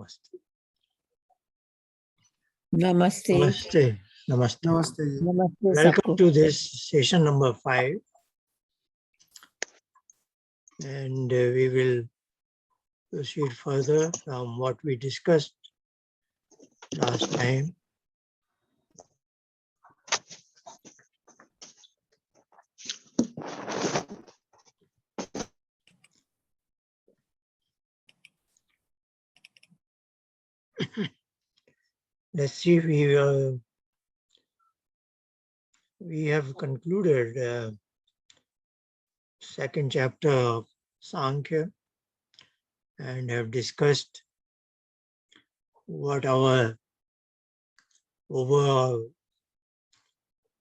Namaste. Namaste. Namaste. Namaste. Namaste. Welcome Sabko. to this session number 5. And we will proceed further from what we discussed last time. Let's see, we have concluded second chapter of Samkhya and have discussed what our overall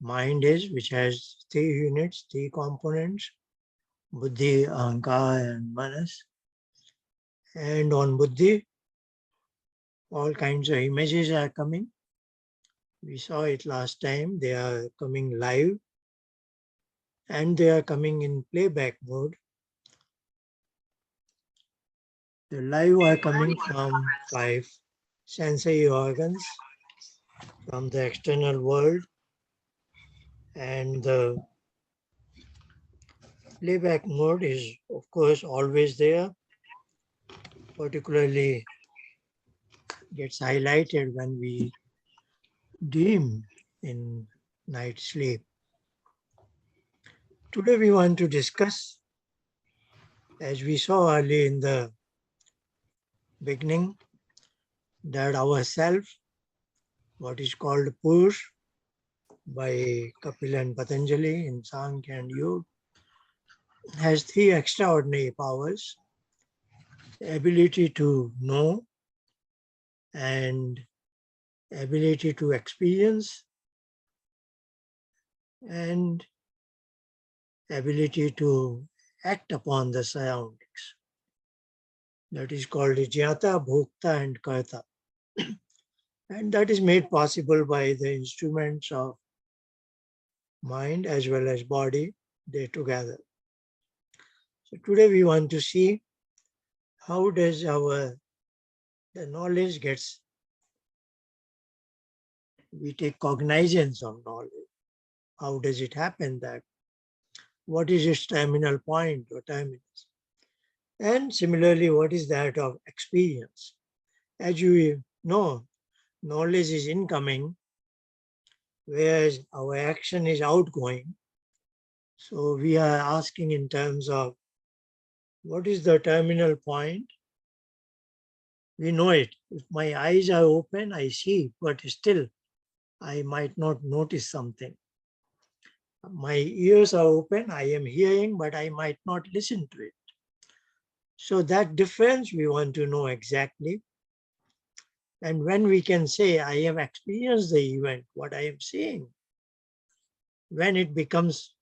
mind is, which has 3 units, 3 components, Buddhi, Ahamkara and Manas. And on Buddhi, all kinds of images are coming. We saw it last time. They are coming live and they are coming in playback mode. The live are coming from 5 sensory organs, from the external world, and the playback mode is, of course, always there, particularly gets highlighted when we dream in night sleep. Today we want to discuss, as we saw early in the beginning, that our self, what is called Purush by Kapil and Patanjali in Sankhya and Yoga, has 3 extraordinary powers: ability to know and ability to experience and ability to act upon the surroundings. That is called Jnata, Bhokta and Karta. And that is made possible by the instruments of mind as well as body, they together. So today we want to see how does the knowledge gets, we take cognizance of knowledge. How does it happen that? What is its terminal point or terminus? And similarly, what is that of experience? As you know, knowledge is incoming, whereas our action is outgoing. So we are asking in terms of what is the terminal point? We know it. If my eyes are open, I see, but still I might not notice something. My ears are open, I am hearing, but I might not listen to it. So that difference we want to know exactly. And when we can say, I have experienced the event, what I am seeing, when it becomes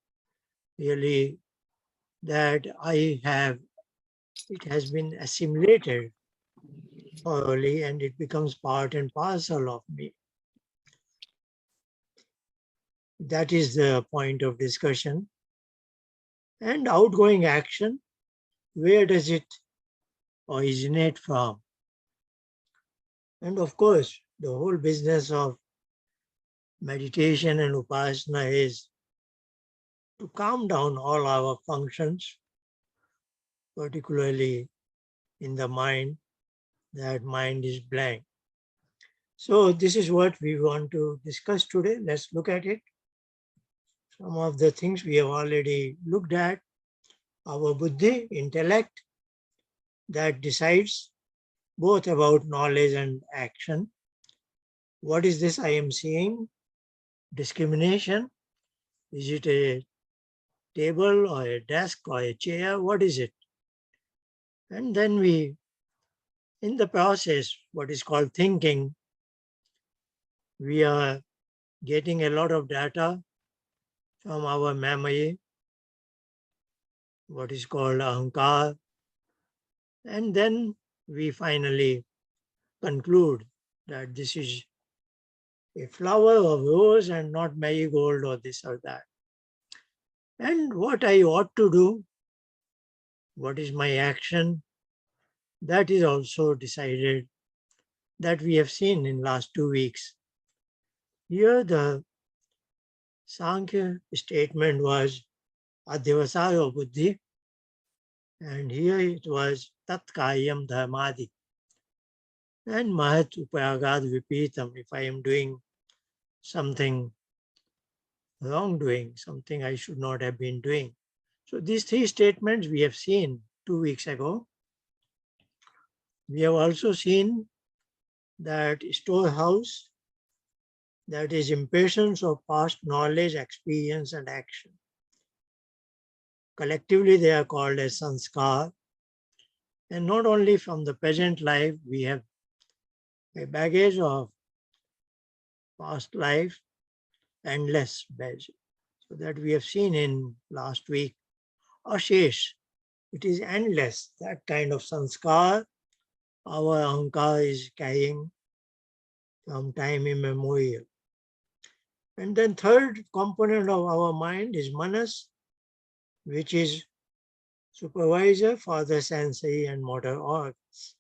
really that it has been assimilated thoroughly and it becomes part and parcel of me. That is the point of discussion. And outgoing action, where does it originate from? And of course, the whole business of meditation and upasana is to calm down all our functions, particularly in the mind, that mind is blank. So this is what we want to discuss today. Let's look at it. Some of the things we have already looked at. Our buddhi, intellect, that decides both about knowledge and action. What is this I am seeing? Discrimination. Is it a table or a desk or a chair? What is it? And then we, in the process, what is called thinking, we are getting a lot of data from our memory, what is called Ahamkara. And then we finally conclude that this is a flower or rose and not marigold or this or that. And what I ought to do, what is my action, that is also decided that we have seen in last 2 weeks. Here the Samkhya statement was Adhyavasaya Buddhi, and here it was Tat Kayam Dharmadi and Mahat Upayagad Vipitam. If I am doing something wrongdoing, something I should not have been doing. So these three statements we have seen 2 weeks ago. We have also seen that storehouse, that is impatience of past knowledge, experience, and action. Collectively, they are called as sanskar. And not only from the present life, we have a baggage of past life, endless baggage. So that we have seen in last week. Ashesh, it is endless, that kind of sanskar our Ahamkara is carrying from time immemorial. And then third component of our mind is manas, which is supervisor for the sensory and motor organs.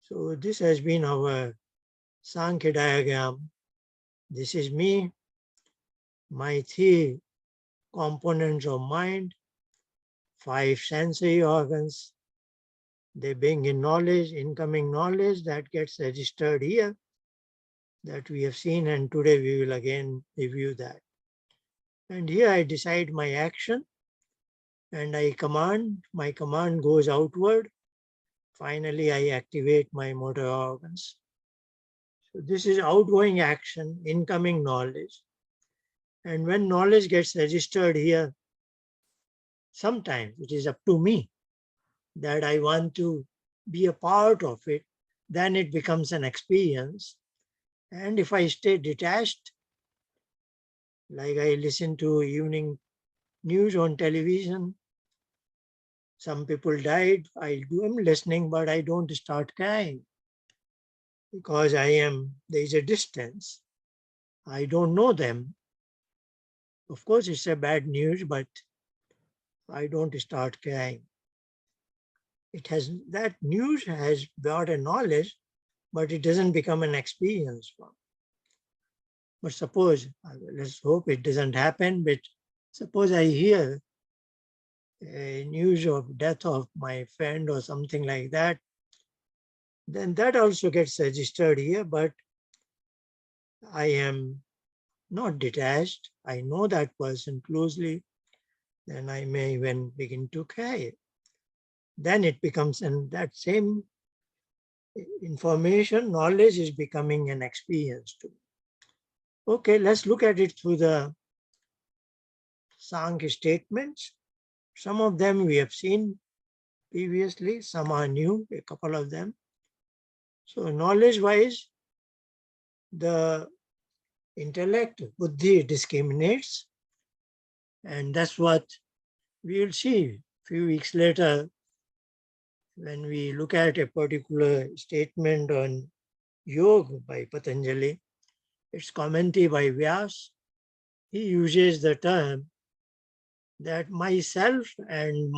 So this has been our Sankhya diagram. This is me, my three components of mind, 5 sensory organs. They bring in knowledge, incoming knowledge that gets registered here, that we have seen, and today we will again review that. And here I decide my action and I command, my command goes outward. Finally, I activate my motor organs. So this is outgoing action, incoming knowledge. And when knowledge gets registered here, sometimes it is up to me that I want to be a part of it, then it becomes an experience. And if I stay detached, like I listen to evening news on television, some people died, I do am listening, but I don't start crying because there is a distance. I don't know them. Of course, it's a bad news, but I don't start crying. That news has brought a knowledge, but it doesn't become an experience. But suppose, let's hope it doesn't happen, but suppose I hear a news of death of my friend or something like that, then that also gets registered here, but I am not detached. I know that person closely, then I may even begin to cry. Then it becomes, and that same information, knowledge is becoming an experience too. Okay, let's look at it through the Sankhya statements. Some of them we have seen previously, some are new, a couple of them. So knowledge-wise, the intellect, buddhi discriminates, and that's what we will see a few weeks later when we look at a particular statement on yoga by Patanjali. It's commentary by Vyas. He uses the term that myself and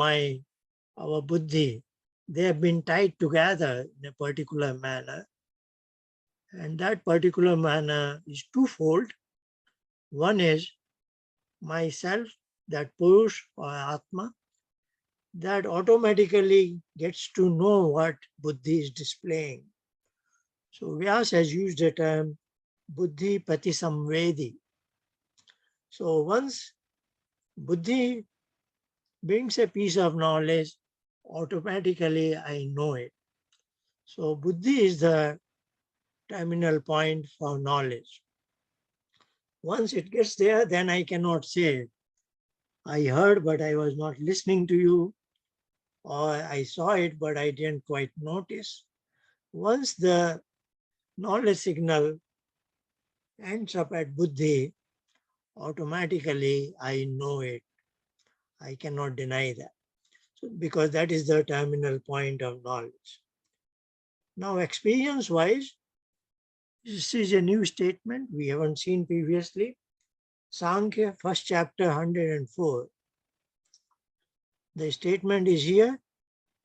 our buddhi, they have been tied together in a particular manner. And that particular manner is twofold. One is myself, that Purush or Atma, that automatically gets to know what buddhi is displaying. So Vyas has used the term buddhi pati samvedi. So once buddhi brings a piece of knowledge, automatically I know it. So buddhi is the terminal point for knowledge. Once it gets there, then I cannot say, I heard, but I was not listening to you, or I saw it, but I didn't quite notice. Once the knowledge signal ends up at buddhi, automatically I know it. I cannot deny that. So, because that is the terminal point of knowledge. Now, experience-wise, this is a new statement we haven't seen previously. Samkhya, first chapter, 104. The statement is here,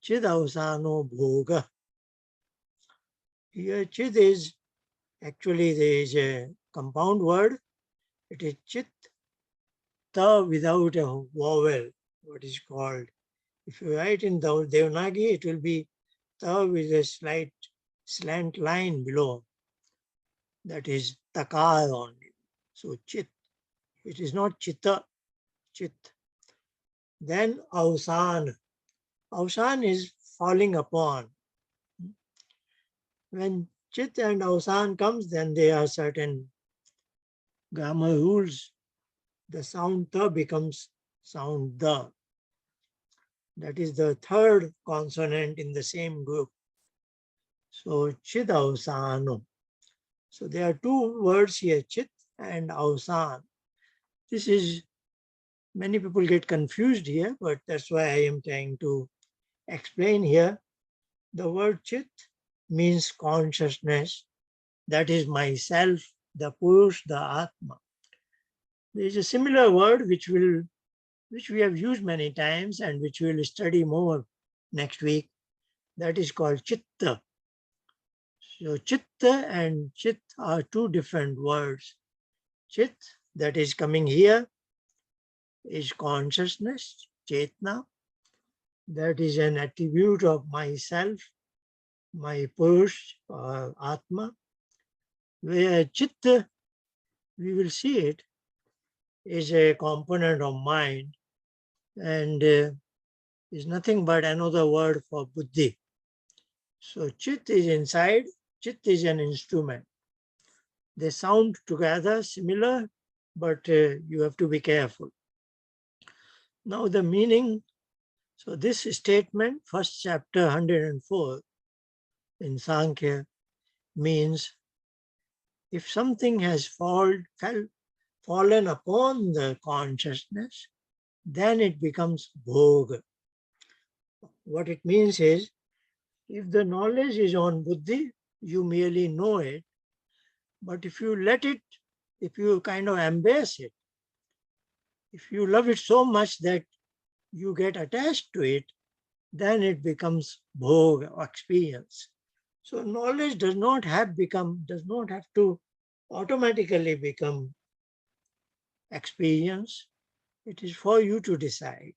Chitta-Upasana bhoga. Here chit is actually there is a compound word. It is chit, ta without a vowel, what is called. If you write in the Devanagi, it will be ta with a slight slant line below. That is takar only. So chit. It is not chitta, chit. Then avsan. Avsan is falling upon. When chit and avsan comes, then there are certain grammar rules. The sound ta becomes sound da. That is the third consonant in the same group. So chit avsano. So there are two words here, chit and avsan. This is, many people get confused here, but that's why I am trying to explain here. The word chit means consciousness, that is myself, the Purush, the Atma. There is a similar word which we have used many times and which we will study more next week. That is called Chitta. So Chitta and Chit are two different words. Chit, that is coming here, is consciousness, Chetna. That is an attribute of myself, my Purush or Atma. Where Chitta, we will see it, is a component of mind and is nothing but another word for buddhi. So chit is inside, chit is an instrument. They sound together similar, but you have to be careful. Now the meaning, so this statement, first chapter 104 in Samkhya, means if something has fallen upon the consciousness, then it becomes bhog. What it means is, if the knowledge is on buddhi, you merely know it. But if you let it, if you kind of embrace it, if you love it so much that you get attached to it, then it becomes bhog or experience. So knowledge does not have to automatically become experience. It is for you to decide.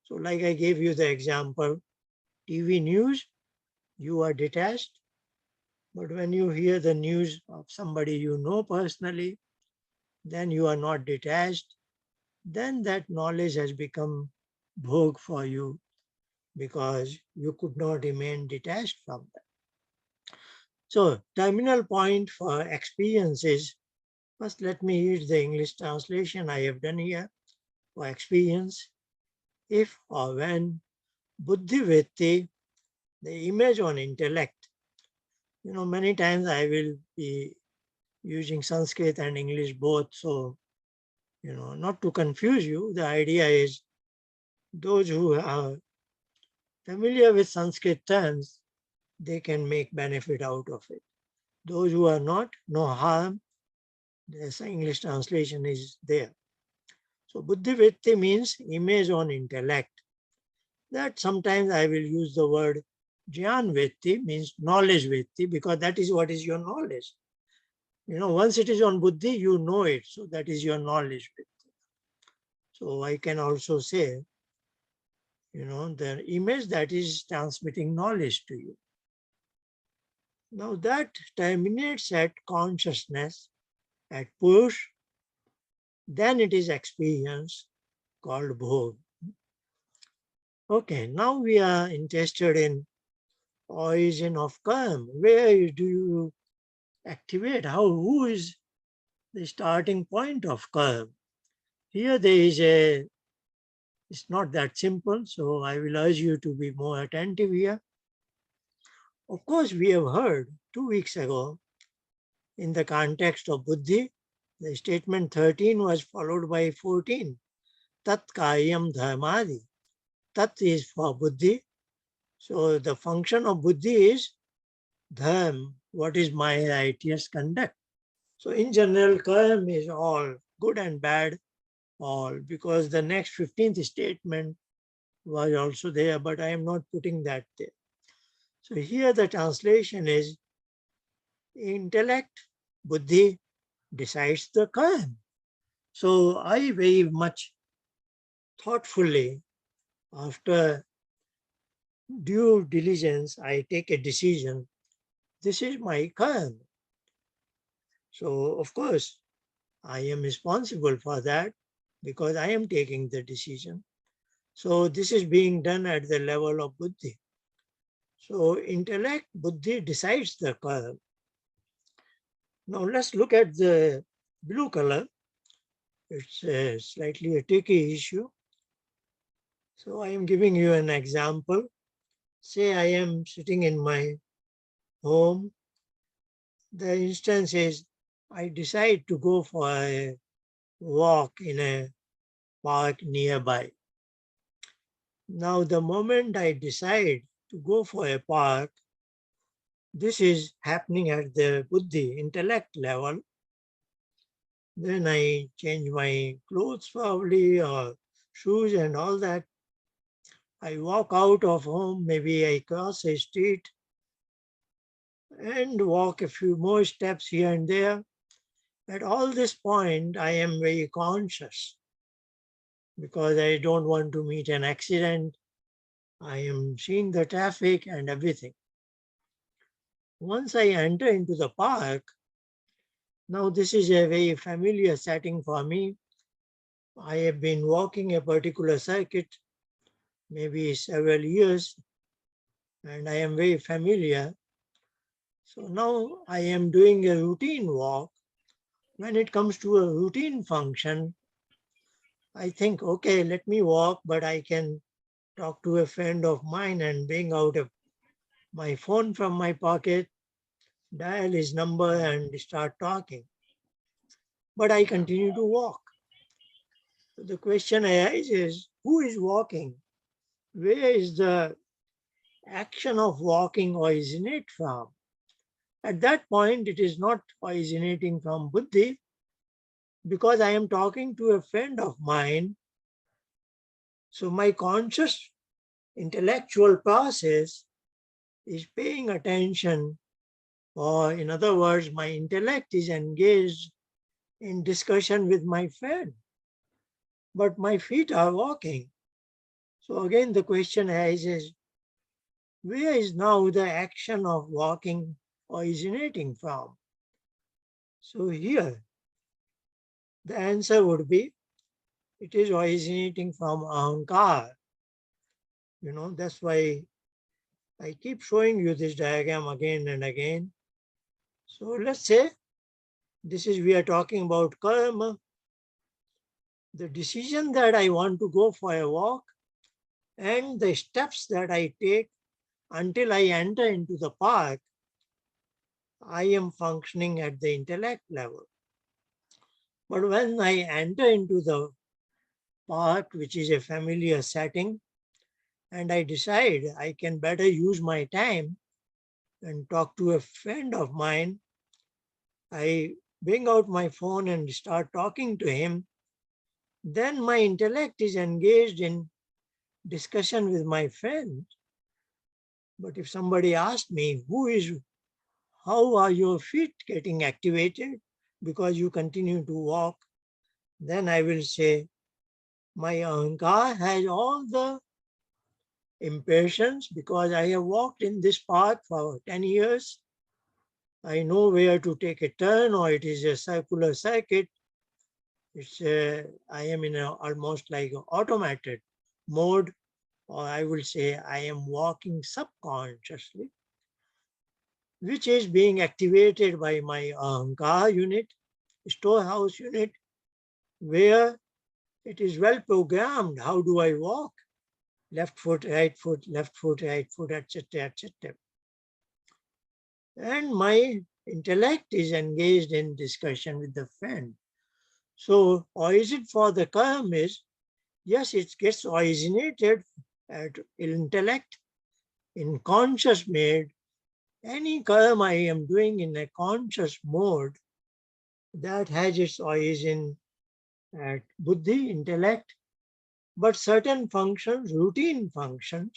So like I gave you the example, TV news, you are detached. But when you hear the news of somebody you know personally, then you are not detached. Then that knowledge has become bhog for you because you could not remain detached from that. So terminal point for experience is, first let me read the English translation I have done here for experience. If or when buddhi vritti, the image on intellect, many times I will be using Sanskrit and English both. So, not to confuse you, the idea is those who are familiar with Sanskrit terms, they can make benefit out of it. Those who are not, no harm. The English translation is there. So buddhi vritti means image on intellect. That sometimes I will use the word jnana vritti, means knowledge vritti, because that is what is your knowledge. Once it is on buddhi, you know it. So that is your knowledge vritti. So I can also say, the image that is transmitting knowledge to you. Now that terminates at consciousness, at push, then it is experience called bhog. Okay, now we are interested in origin of karma. Where do you activate? Who is the starting point of karma? Here it's not that simple, so I will urge you to be more attentive here. Of course, we have heard 2 weeks ago in the context of buddhi, the statement 13 was followed by 14. Tat karyam dharmadi. Tat is for buddhi. So the function of buddhi is dharma, what is my righteous conduct. So in general, karma is all, good and bad, all, because the next 15th statement was also there, but I am not putting that there. So here the translation is Intellect, buddhi, decides the karma. So I very much thoughtfully, after due diligence, I take a decision. This is my karma. So of course, I am responsible for that because I am taking the decision. So this is being done at the level of buddhi. So intellect, buddhi decides the karma. Now let's look at the blue color. It's a slightly a tricky issue. So I am giving you an example. Say I am sitting in my home. The instance is I decide to go for a walk in a park nearby. Now the moment I decide to go for a park, this is happening at the buddhi, intellect level. Then I change my clothes probably or shoes and all that. I walk out of home, maybe I cross a street and walk a few more steps here and there. At all this point, I am very conscious because I don't want to meet an accident. I am seeing the traffic and everything. Once I enter into the park, now this is a very familiar setting for me. I have been walking a particular circuit maybe several years and I am very familiar. So now I am doing a routine walk. When it comes to a routine function, I think, okay, let me walk, but I can talk to a friend of mine and bring out my phone from my pocket, dial his number and start talking. But I continue to walk. So the question arises, who is walking? Where is the action of walking originate from? At that point, it is not originating from buddhi because I am talking to a friend of mine. So my conscious intellectual process is paying attention, or in other words, my intellect is engaged in discussion with my friend, but my feet are walking. So again, the question arises, where is now the action of walking originating from? So here, the answer would be, it is originating from Ahamkara. That's why I keep showing you this diagram again and again. So let's say we are talking about karma. The decision that I want to go for a walk and the steps that I take until I enter into the park, I am functioning at the intellect level. But when I enter into the park, which is a familiar setting, and I decide I can better use my time and talk to a friend of mine, I bring out my phone and start talking to him, then my intellect is engaged in discussion with my friend. But if somebody asked me, how are your feet getting activated because you continue to walk, then I will say, my ahamkara has all the impressions because I have walked in this park for 10 years. I know where to take a turn, or it is a circular circuit. I am in almost like automated mode, or I will say I am walking subconsciously, which is being activated by my Ahamkara unit, Storehouse unit, where it is well programmed. How do I walk? Left foot, right foot, left foot, right foot, etc., etc. And my intellect is engaged in discussion with the friend. So, origin for the karma is, yes, it gets originated at intellect in conscious mode. Any karma I am doing in a conscious mode, that has its origin at buddhi, intellect, but certain functions, routine functions,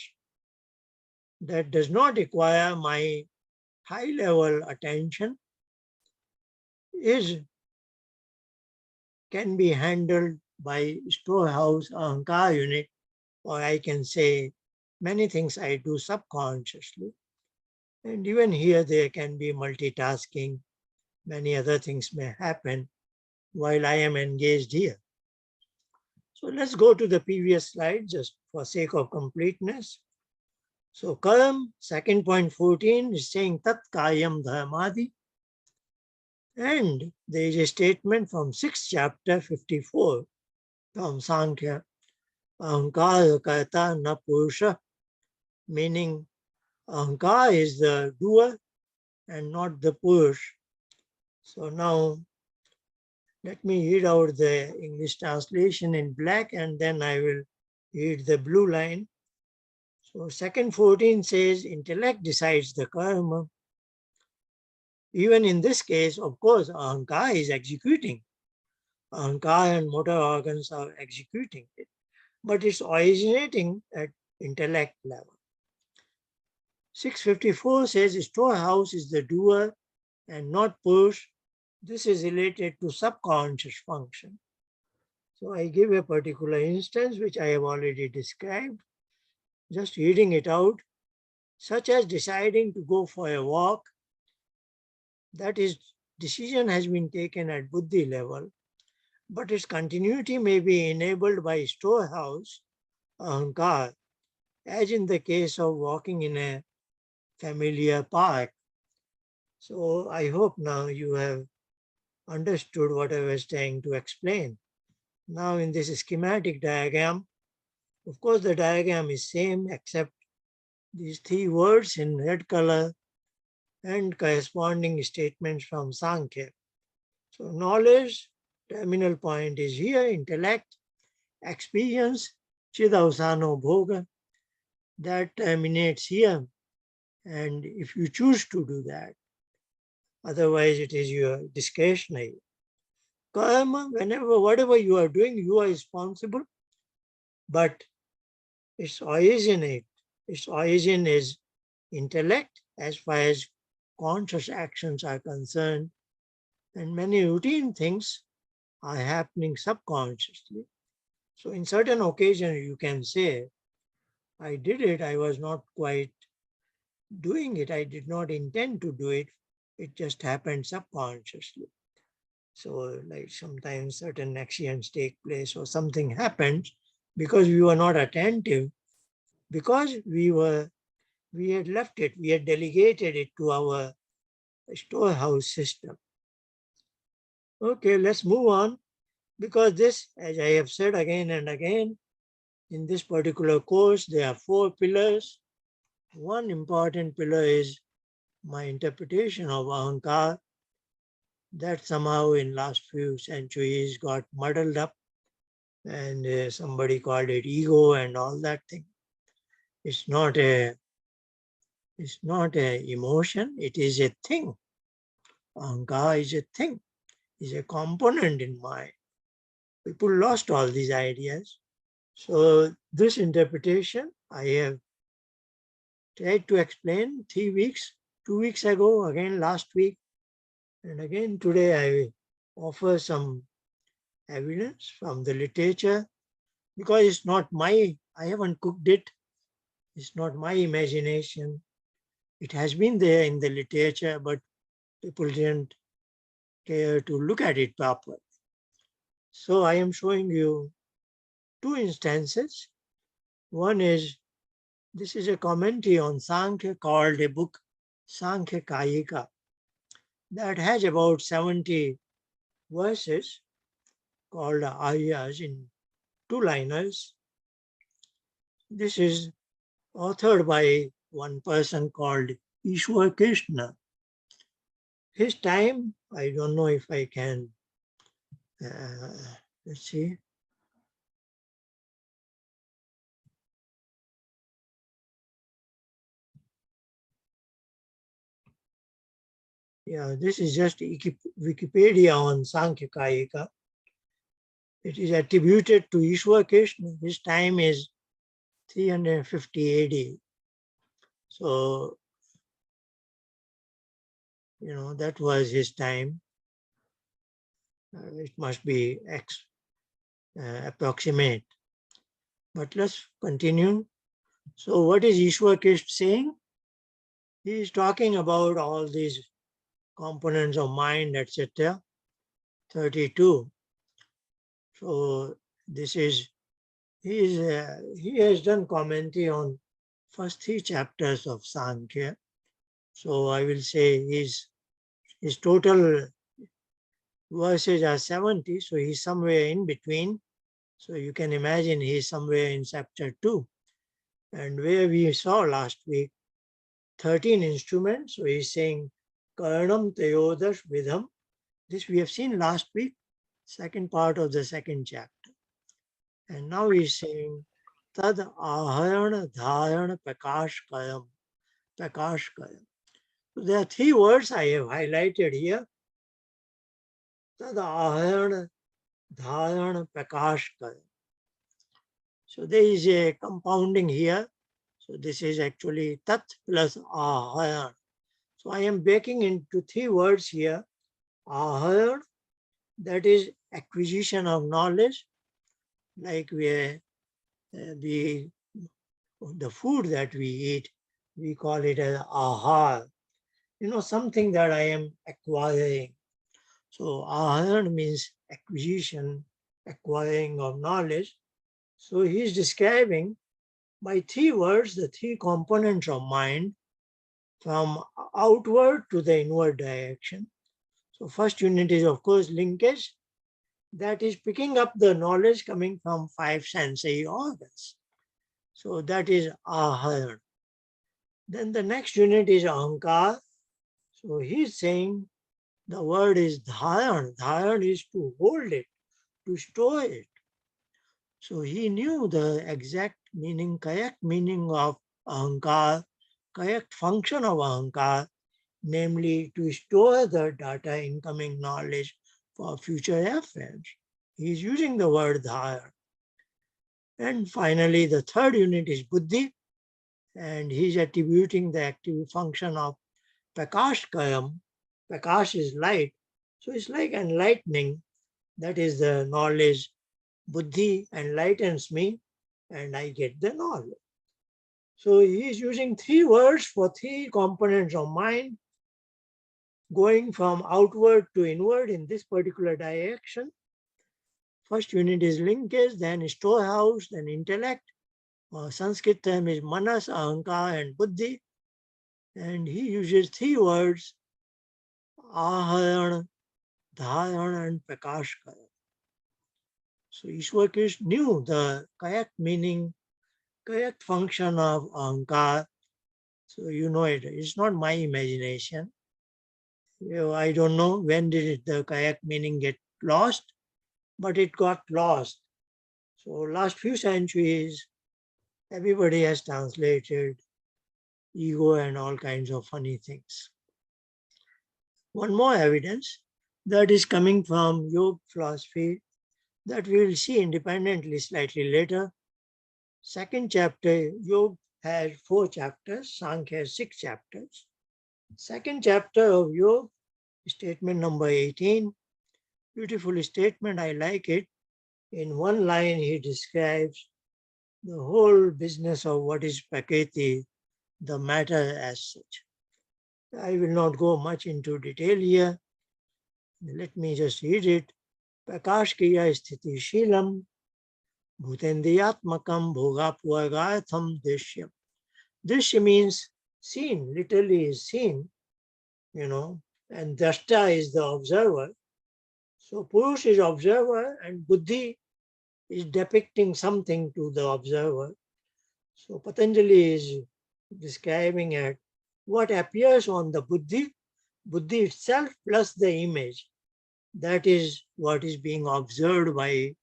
that does not require my high level attention, can be handled by Storehouse Ahamkara unit, or I can say many things I do subconsciously. And even here there can be multitasking. Many other things may happen while I am engaged here. So let's go to the previous slide just for sake of completeness. So Karam, second point 14 is saying Tat Kayam Dharmadi. And there is a statement from 6th chapter 54 from Samkhya. Ahamkara karta na purusha, meaning Ahamkara is the doer and not the purush. So now let me read out the English translation in black and then I will read the blue line. So second 14 says intellect decides the karma. Even in this case, of course, Ahamkara is executing. Ahamkara and motor organs are executing it, but it's originating at intellect level. 654 says storehouse is the doer and not push. This is related to subconscious function. So I give a particular instance which I have already described, just reading it out, such as deciding to go for a walk. That is, decision has been taken at buddhi level, but its continuity may be enabled by storehouse, ahankar, as in the case of walking in a familiar park. So I hope now you have understood what I was trying to explain. Now in this schematic diagram, of course the diagram is same except these three words in red color and corresponding statements from Samkhya. So knowledge, terminal point is here, intellect, experience, Chitta-Upasana bhoga, that terminates here. And if you choose to do that, otherwise it is your discretionary. Karma, whenever, whatever you are doing, you are responsible, but its origin is intellect as far as conscious actions are concerned, and many routine things are happening subconsciously. So in certain occasions you can say, I did it, I was not quite doing it, I did not intend to do it, it just happened subconsciously. So like sometimes certain actions take place or something happens because we were not attentive, because we had left it, we had delegated it to our storehouse system. Okay, let's move on, because this, as I have said again and again, in this particular course, there are 4 pillars. One important pillar is my interpretation of Ahamkara, that somehow in last few centuries got muddled up, and somebody called it ego and all that thing. It's not a emotion, it is a thing. Ahamkara is a thing, is a component in mind. People lost all these ideas. So this interpretation I have tried to explain 3 weeks, 2 weeks ago, again last week, and again today I offer some evidence from the literature, because it's not I haven't cooked it, it's not my imagination. It has been there in the literature, but people didn't care to look at it properly. So I am showing you 2 instances. One is, this is a commentary on Samkhya called a book, Samkhya Kayika, that has about 70 verses called Aryas in 2-liners. This is authored by one person called Ishwar Krishna. His time, I don't know if I can, let's see. Yeah, this is just Wikipedia on Samkhya Kayika. It is attributed to Ishwar Krishna. His time is 350 AD. So, that was his time. It must be approximate. But let's continue. So what is Ishwar Kist saying? He is talking about all these components of mind, etc. 32. So this is, he has done commentary on first 3 chapters of Samkhya. So I will say his total verses are 70, so he's somewhere in between. So you can imagine he's somewhere in chapter 2. And where we saw last week, 13 instruments, so he's saying Karnam Teyodash Vidham. This we have seen last week, second part of the second chapter. And now he's saying Tad Aharan Dharan Prakash Kayam. Prakash Kayam. So there are 3 words I have highlighted here. Tad Aharan Dharan Prakash Kayam. So there is a compounding here. So this is actually Tat plus Aharan. So I am breaking into 3 words here. Aharan, that is acquisition of knowledge, like the food that we eat, we call it as ahar. Something that I am acquiring. So ahar means acquisition, acquiring of knowledge. So he is describing by 3 words the 3 components of mind from outward to the inward direction. So first unit is of course linkage, that is picking up the knowledge coming from 5 sensory organs. So that is ahar. Then the next unit is ahamkara. So he's saying the word is dharan. Dharan is to hold it, to store it. So he knew the exact meaning, correct meaning of ahamkara, correct function of ahamkara, namely to store the data, incoming knowledge for future reference. He is using the word dharan. And finally, the third unit is buddhi, and he's attributing the active function of prakash kayam. Prakash is light, so it's like enlightening. That is the knowledge. Buddhi enlightens me, and I get the knowledge. So he is using 3 words for 3 components of mind, going from outward to inward in this particular direction. First unit is linkage, then storehouse, then intellect. Sanskrit term is manas, ahankara, and buddhi. And he uses 3 words, aharan, dharan, and prakashkara. So Ishwar Krishna knew the correct meaning, correct function of ahankara. So you know it. It's not my imagination. I don't know when did the correct meaning get lost, but it got lost. So last few centuries, everybody has translated ego and all kinds of funny things. One more evidence that is coming from yoga philosophy that we will see independently slightly later. Second chapter, yoga has 4 chapters, Sankhya has 6 chapters. Second chapter of yoga, statement number 18, beautiful statement, I like it. In one line, he describes the whole business of what is Prakriti, the matter as such. I will not go much into detail here. Let me just read it. Prakash Kriya Sthiti Shilam Bhutendriyatmakam Bhogapuragatham Drishyam. Drishya means seen, literally is seen, and Drashta is the observer. So Purush is observer and Buddhi is depicting something to the observer. So Patanjali is describing it, what appears on the Buddhi itself plus the image. That is what is being observed by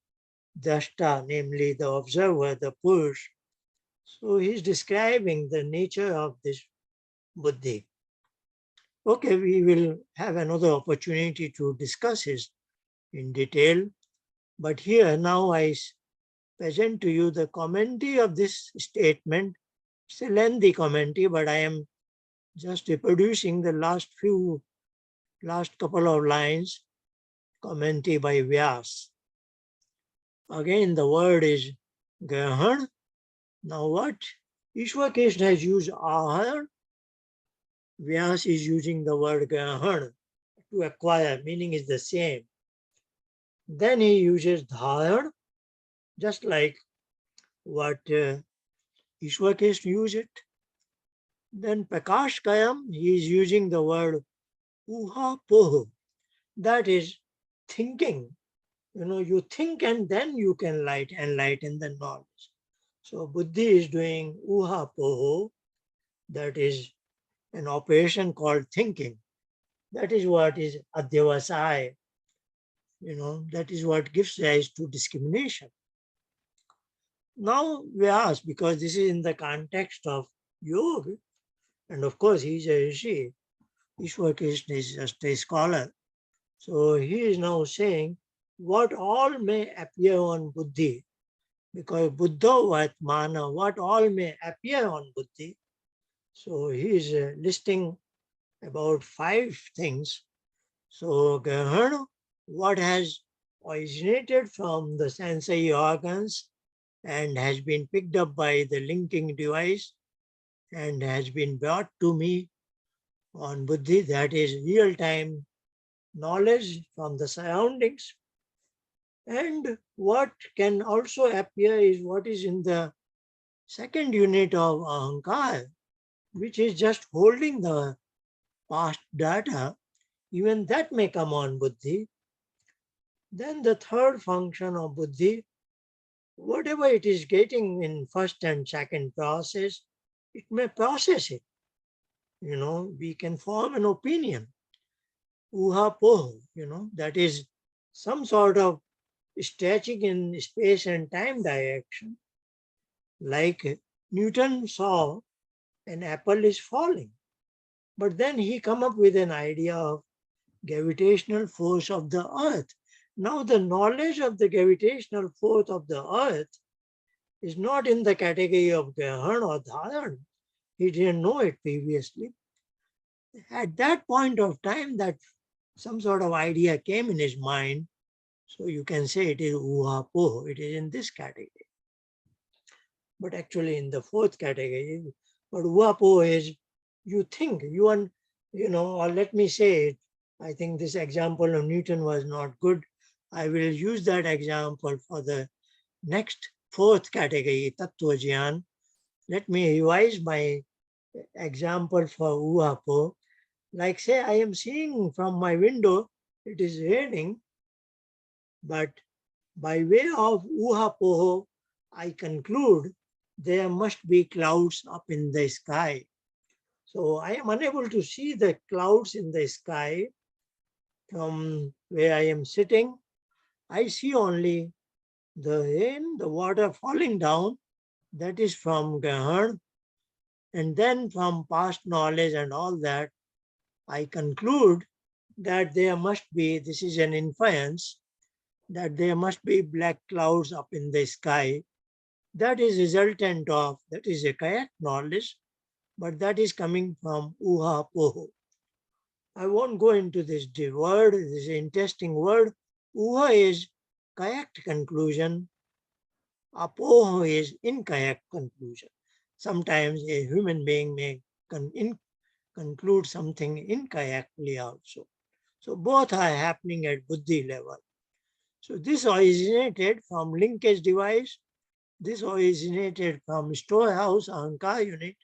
Drashta, namely the observer, the Purush. So he's describing the nature of this Buddhi. Okay, we will have another opportunity to discuss it in detail. But here now I present to you the commentary of this statement. It's a lengthy commentary, but I am just reproducing the last couple of lines. commentary by Vyas. Again, the word is Grahan. Now what? Ishwar Krishna has used Ahar. Vyas is using the word Grahan to acquire, meaning is the same. Then he uses Dharan, just like what Ishwar Krishna used it. Then Prakash Kayam, he is using the word Uha Poho. That is thinking. You think and then you can enlighten the knowledge. So Buddhi is doing Uha Poho. That is an operation called thinking. That is what is Adhyavasaya. That is what gives rise to discrimination. Now we ask, because this is in the context of yoga, and of course he is a rishi, Ishwar Krishna is just a scholar. So he is now saying what all may appear on Buddhi, because Buddha Vatmana, what all may appear on Buddhi. So he is listing about 5 things. So Grahana, what has originated from the sensory organs and has been picked up by the linking device and has been brought to me on Buddhi, that is real-time knowledge from the surroundings. And what can also appear is what is in the second unit of Ahamkara, which is just holding the past data. Even that may come on Buddhi. Then the third function of Buddhi, whatever it is getting in first and second process, it may process it. We can form an opinion. Uha poho, that is some sort of stretching in space and time direction. Like Newton saw an apple is falling, but then he come up with an idea of gravitational force of the earth. Now the knowledge of the gravitational force of the earth is not in the category of Grahan or Dharan. He didn't know it previously. At that point of time, that some sort of idea came in his mind. So you can say it is Uha Poho. It is in this category. But actually in the fourth category, but Uha Poho is you think, or let me say it, I think this example of Newton was not good. I will use that example for the next fourth category, Tattva Jnana. Let me revise my example for Uhapo. Like say I am seeing from my window, it is raining, but by way of Uhapoho, I conclude there must be clouds up in the sky. So I am unable to see the clouds in the sky from where I am sitting. I see only the rain, the water falling down. That is from Grahan. And then from past knowledge and all that, I conclude that there must be, this is an inference, that there must be black clouds up in the sky. That is resultant of, that is a correct knowledge, but that is coming from Uha Poho. I won't go into this word, this is an interesting word. Uha is correct conclusion, Apoho is incorrect conclusion. Sometimes a human being may conclude something incorrectly also. So both are happening at Buddhi level. So this originated from linkage device. This originated from Storehouse, Ahamkara unit.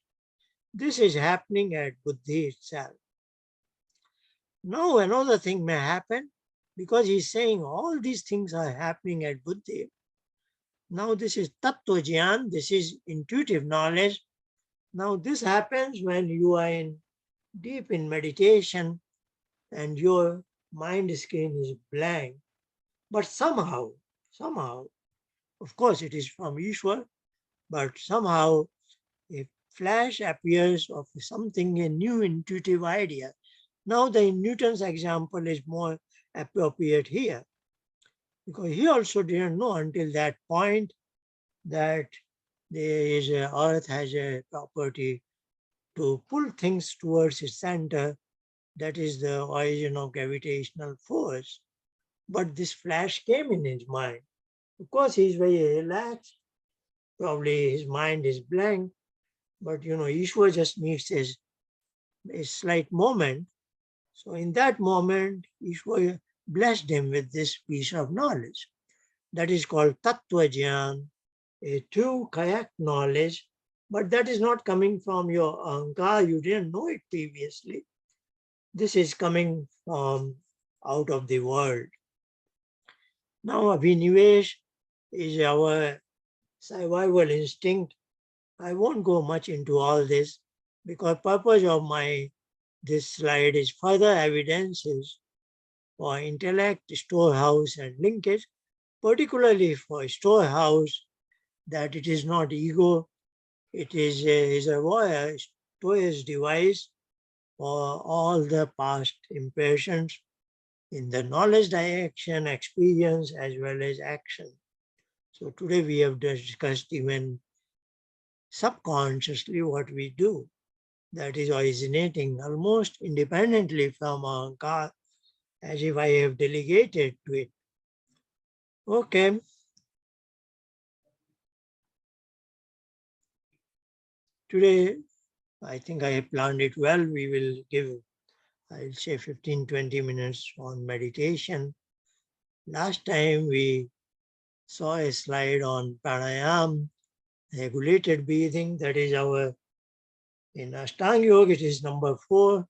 This is happening at Buddhi itself. Now another thing may happen, because he's saying all these things are happening at Buddhi. Now this is Tattva Jnana, this is intuitive knowledge. Now this happens when you are deep in meditation and your mind screen is blank. But somehow, of course it is from Ishwar, but somehow a flash appears of something, a new intuitive idea. Now the Newton's example is more appropriate here, because he also didn't know until that point that earth has a property to pull things towards its center. That is the origin of gravitational force. But this flash came in his mind. Of course, he's very relaxed. Probably his mind is blank. But Ishwar just needs a slight moment. So in that moment, Ishwar blessed him with this piece of knowledge. That is called Tattva Jnana, a true kayak knowledge. But that is not coming from your Ahamkara. You didn't know it previously. This is coming from out of the world. Now, Abhinivesh is our survival instinct. I won't go much into all this because purpose of this slide is further evidences for intellect, storehouse, and linkage, particularly for storehouse, that it is not ego, it is a reservoir, storage device for all the past impressions in the knowledge direction, experience, as well as action. So today we have discussed even subconsciously what we do, that is originating almost independently from Ahamkara, as if I have delegated to it. Okay. Today, I think I have planned it well. We will give, I'll say 15-20 minutes on meditation. Last time we saw a slide on pranayam, regulated breathing. That is in Ashtanga Yoga, it is number 4.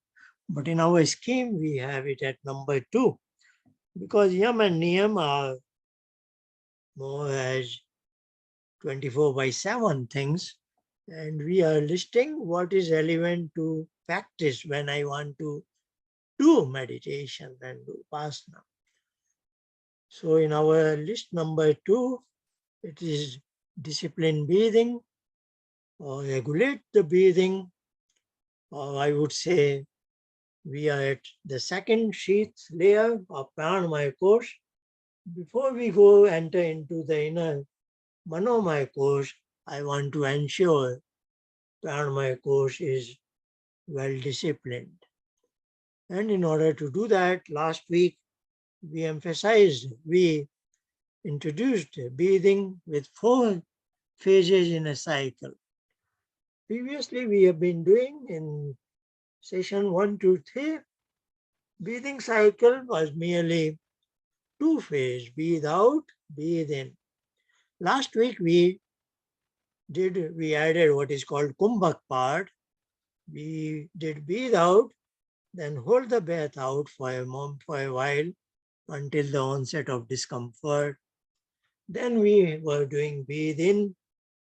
But in our scheme, we have it at number 2. Because yam and niyam are more as 24/7 things. And we are listing what is relevant to practice when I want to do meditation and do upasana. So in our list number 2, it is discipline breathing or regulate the breathing, or I would say we are at the second sheath layer of Pranamaya course. Before we go enter into the inner Manomaya course, I want to ensure Pranamaya course is well disciplined. And in order to do that, last week we introduced breathing with 4 phases in a cycle. Previously, we have been doing in session 1, 2, 3, breathing cycle was merely 2 phase, breathe out, breathe in. Last week we added what is called kumbhak part. We did breathe out, then hold the breath out for a while until the onset of discomfort. Then we were doing breathe in.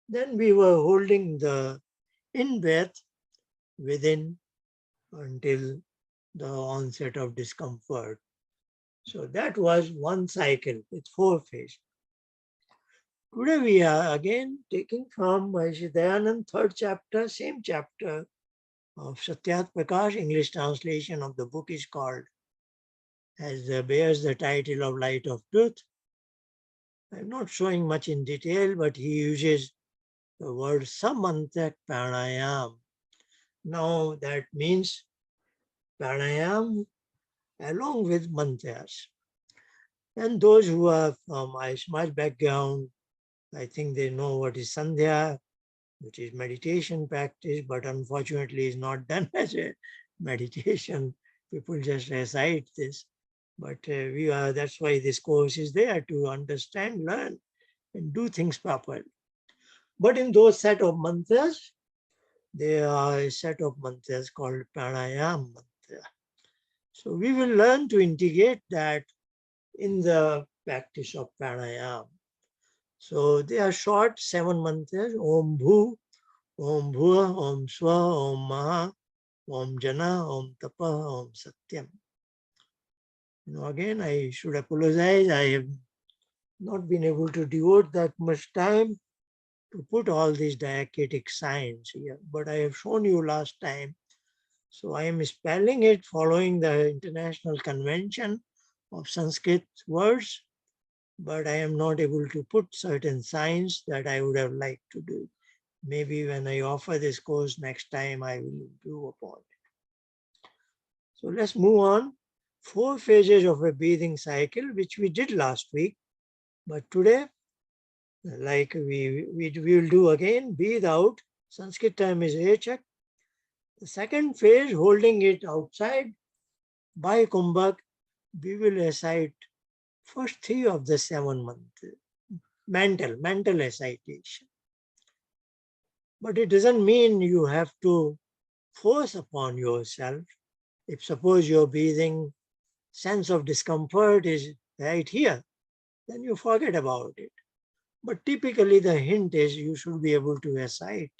Then we were holding the in breath within until the onset of discomfort. So that was one cycle with 4 phases. Today we are again taking from Dayanand, 3rd chapter, same chapter of Satyat Prakash. English translation of the book is called, bears the title of Light of Truth. I'm not showing much in detail, but he uses the word samantak pranayam. Now that means pranayam along with mantras. And those who are from Ayushma's background, I think they know what is Sandhya, which is meditation practice, but unfortunately is not done as a meditation. People just recite this. But that's why this course is there, to understand, learn, and do things properly. But in those set of mantras, there are a set of mantras called pranayam mantra. So we will learn to integrate that in the practice of pranayam. So they are short 7 mantras: Om Bhu, Om Bhuva, Om Swa, Om Maha, Om Jana, Om Tapa, Om Satyam. Again, I should apologize. I have not been able to devote that much time to put all these diacritic signs here, but I have shown you last time. So I am spelling it following the International Convention of Sanskrit words, but I am not able to put certain signs that I would have liked to do. Maybe when I offer this course next time, I will improve upon it. So let's move on. 4 phases of a breathing cycle, which we did last week. But today, like we will do again, breathe out. Sanskrit term is Echak. The second phase, holding it outside by Kumbhak, we will recite first 3 of the 7 months. Mental recitation. But it doesn't mean you have to force upon yourself. If suppose your breathing sense of discomfort is right here, then you forget about it. But typically the hint is you should be able to recite,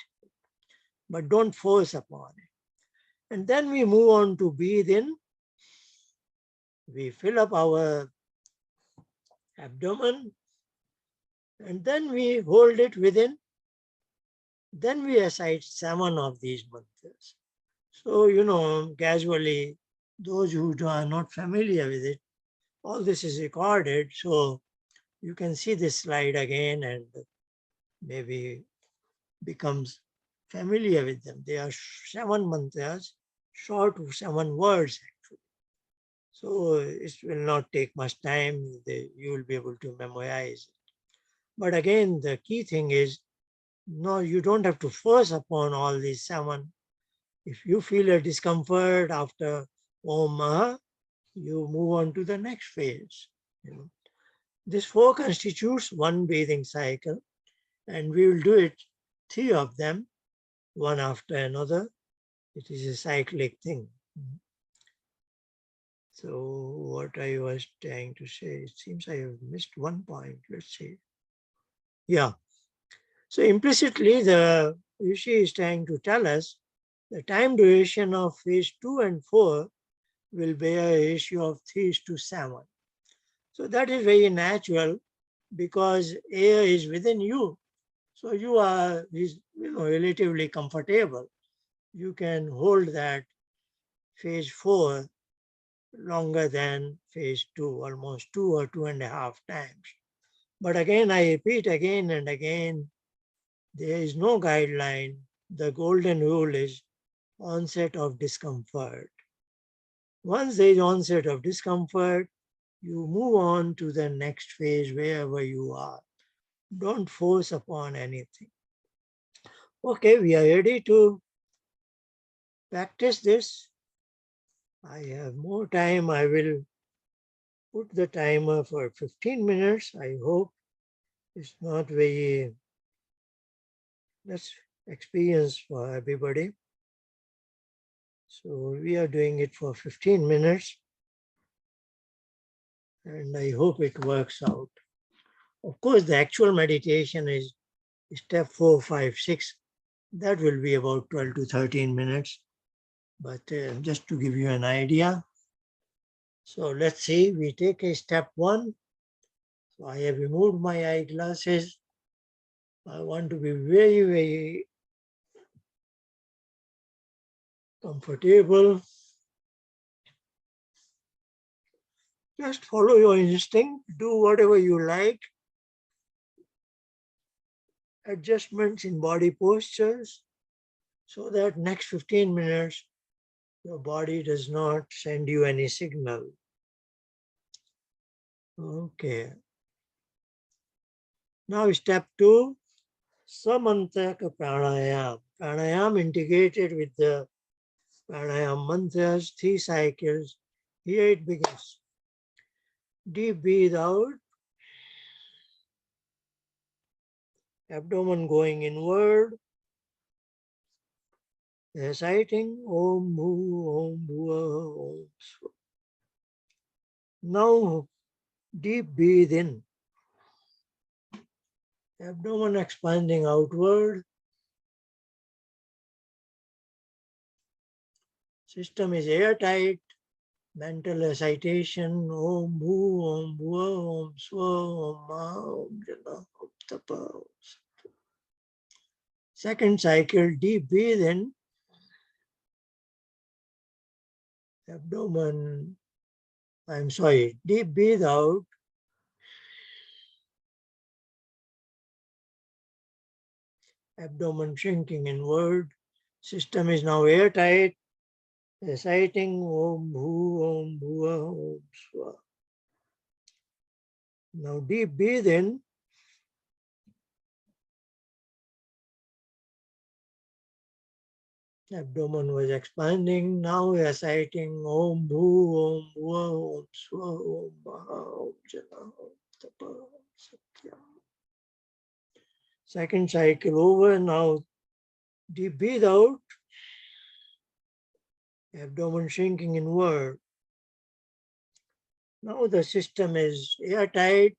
but don't force upon it. And then we move on to breathe in. We fill up our abdomen and then we hold it within. Then we recite 7 of these mantras. So, casually, those who are not familiar with it, all this is recorded. So you can see this slide again and maybe becomes familiar with them. They are 7 mantras, short 7 words actually. So it will not take much time. You will be able to memorize it. But again, the key thing is, no, you don't have to force upon all these 7. If you feel a discomfort after Om, you move on to the next phase. This 4 constitutes one breathing cycle, and we will do it 3 of them, one after another. It is a cyclic thing. So what I was trying to say, it seems I have missed one point. Let's see. Yeah. So implicitly, the Rishi is trying to tell us the time duration of phase 2 and 4 will bear a ratio of 3:7. So that is very natural because air is within you. So you are relatively comfortable. You can hold that phase 4 longer than phase 2, almost 2 or 2.5 times. But again, I repeat again and again, there is no guideline. The golden rule is onset of discomfort. Once there is onset of discomfort, you move on to the next phase wherever you are. Don't force upon anything. Okay, we are ready to practice this. I have more time. I will put the timer for 15 minutes. I hope it's not very less experience for everybody. So we are doing it for 15 minutes and I hope it works out. Of course, the actual meditation is step 4, 5, 6. That will be about 12 to 13 minutes. But just to give you an idea. So let's see, we take a step 1. So I have removed my eyeglasses. I want to be very, very comfortable. Just follow your instinct, do whatever you like. Adjustments in body postures so that next 15 minutes your body does not send you any signal. Okay. Now step 2, Samantaka pranayam. Pranayam integrated with the pranayam mantras, 3 cycles. Here it begins. Deep breathe out, abdomen going inward, reciting Om Bhu Om Bhuva Om Swa. Now deep breathe in, abdomen expanding outward, system is airtight, mental recitation Om Bhu Om Bhuva Om Swa Om Ma Om Jana Om Tapa. Second cycle, deep breathe in, abdomen, deep breathe out, abdomen shrinking inward, system is now airtight, reciting Om Bhu Om Bhuva Now deep breathe in. Abdomen was expanding. Now we are reciting Om Bhu, Om Bhuva, Om Swa, Om Maha, Om Jana, Om Tapa, Om Samkhya. Second cycle over. Now deep breathe out. Abdomen shrinking inward. Now the system is airtight,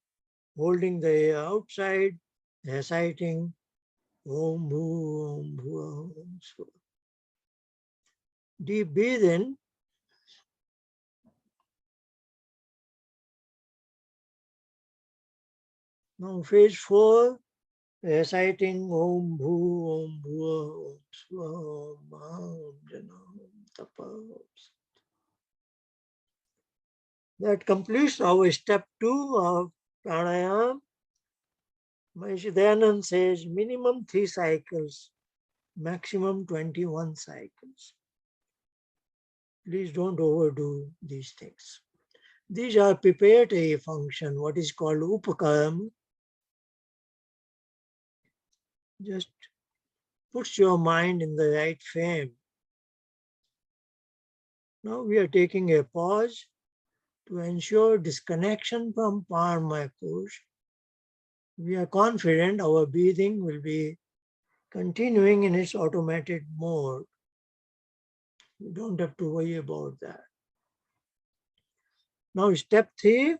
holding the air outside, reciting Om Bhu, Om Bhuva, Om Swa. Deep breathe in. Now phase 4, reciting Om Bhu, Om Bhuva, Om Swa, Om Maha, Om Jana, Om Tapa. That completes our step 2 of pranayama. Maharishi Dayanand says minimum 3 cycles, maximum 21 cycles. Please don't overdo these things. These are preparatory function, what is called upakaram. Just puts your mind in the right frame. Now we are taking a pause to ensure disconnection from Parama Kosh. We are confident our breathing will be continuing in its automated mode. You don't have to worry about that. Now step 3,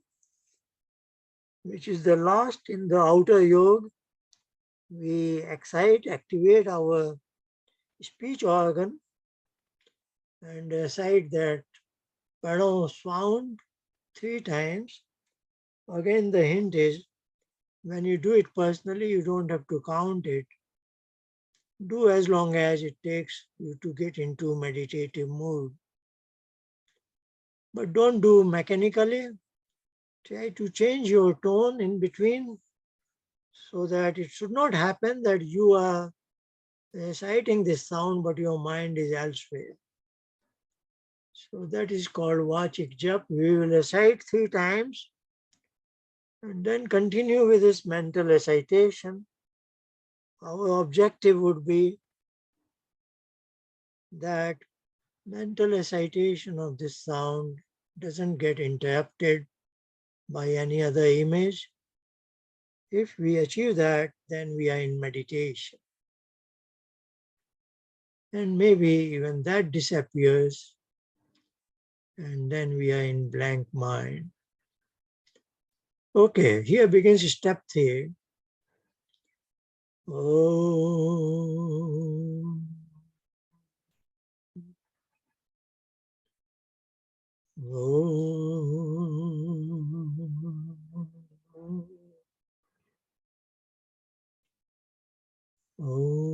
which is the last in the outer yoga, we activate our speech organ and recite that Pranam sound 3 times. Again, the hint is when you do it personally, you don't have to count it. Do as long as it takes you to get into meditative mood. But don't do mechanically. Try to change your tone in between so that it should not happen that you are reciting this sound but your mind is elsewhere. So that is called Vachik Jap. We will recite 3 times and then continue with this mental recitation. Our objective would be that mental recitation of this sound doesn't get interrupted by any other image. If we achieve that, then we are in meditation. And maybe even that disappears, and then we are in blank mind. Okay, here begins step 3. Om. Om. Om.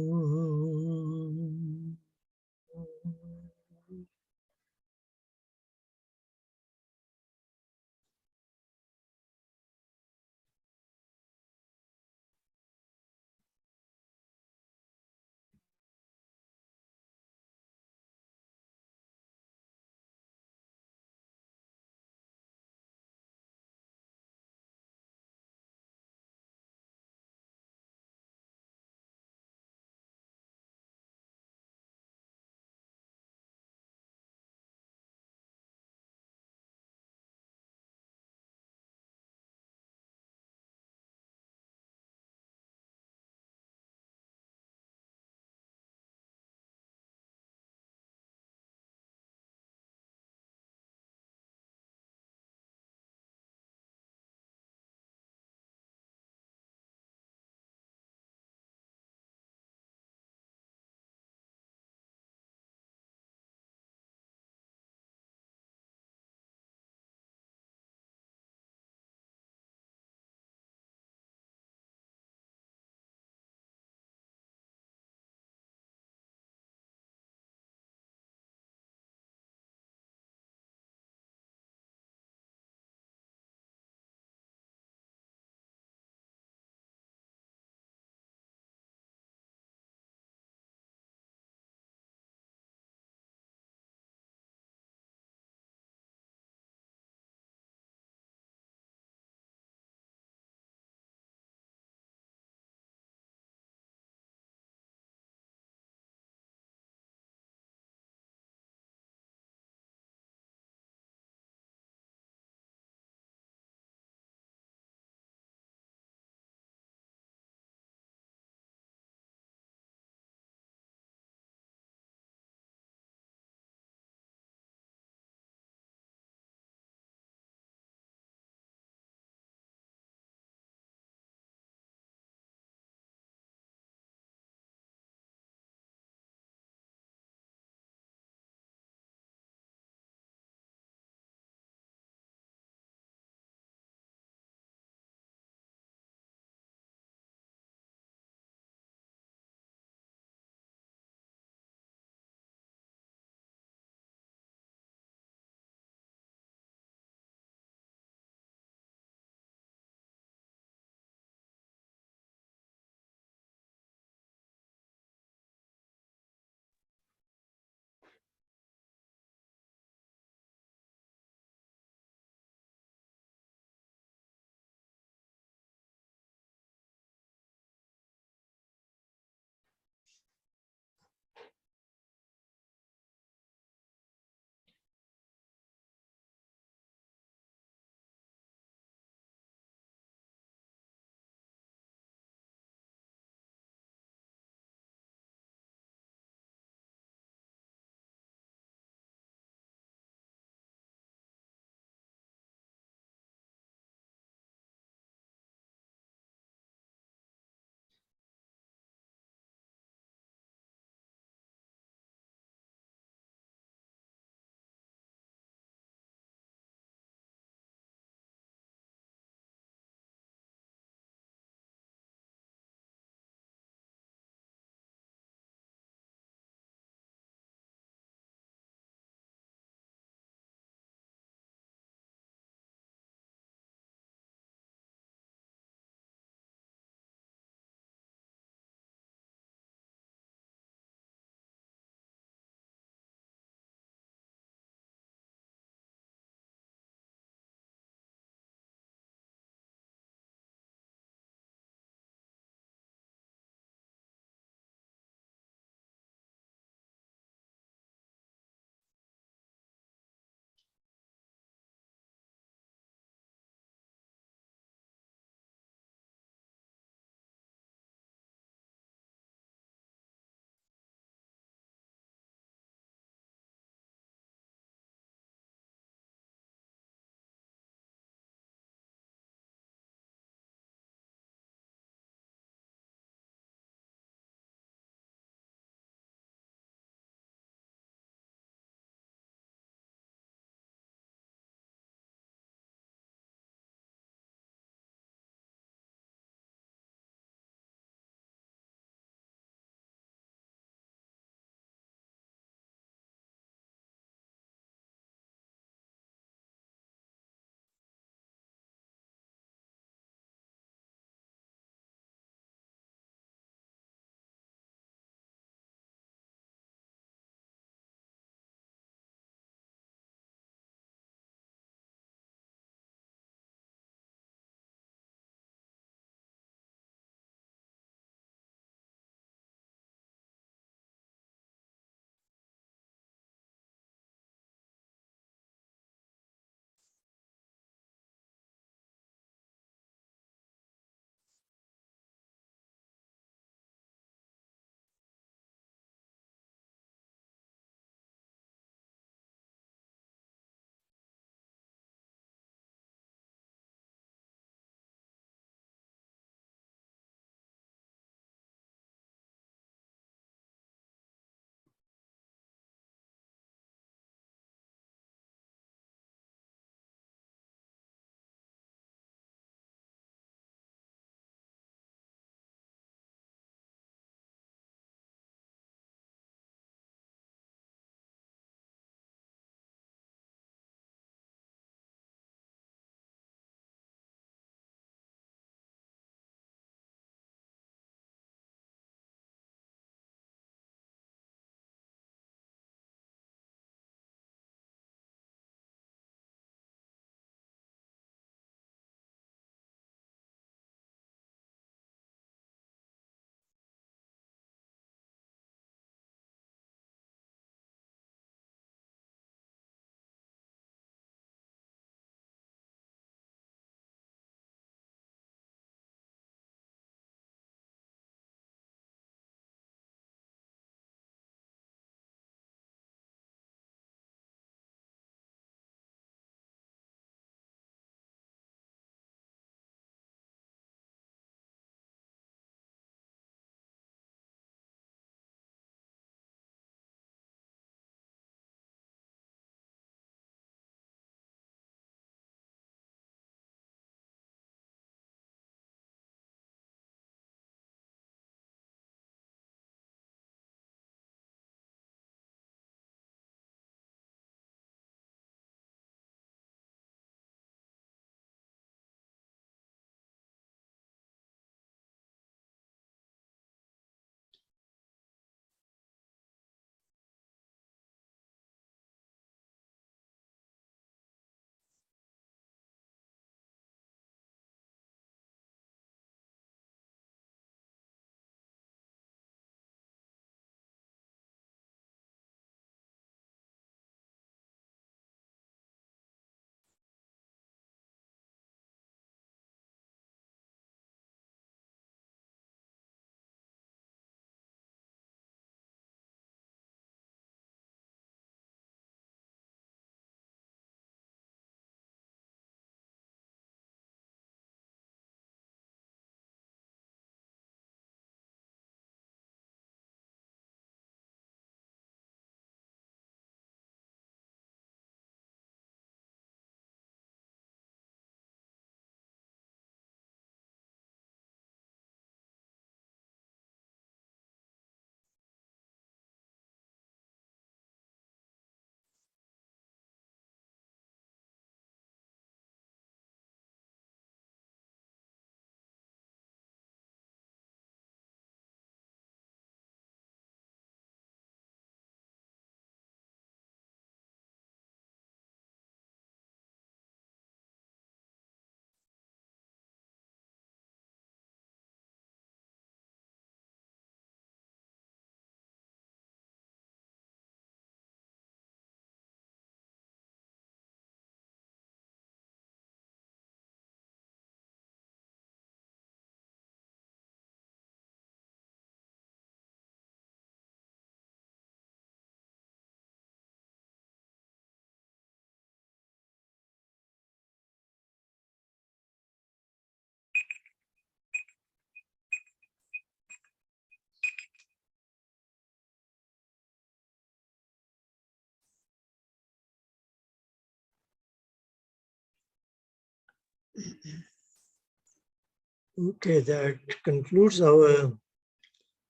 Okay, that concludes our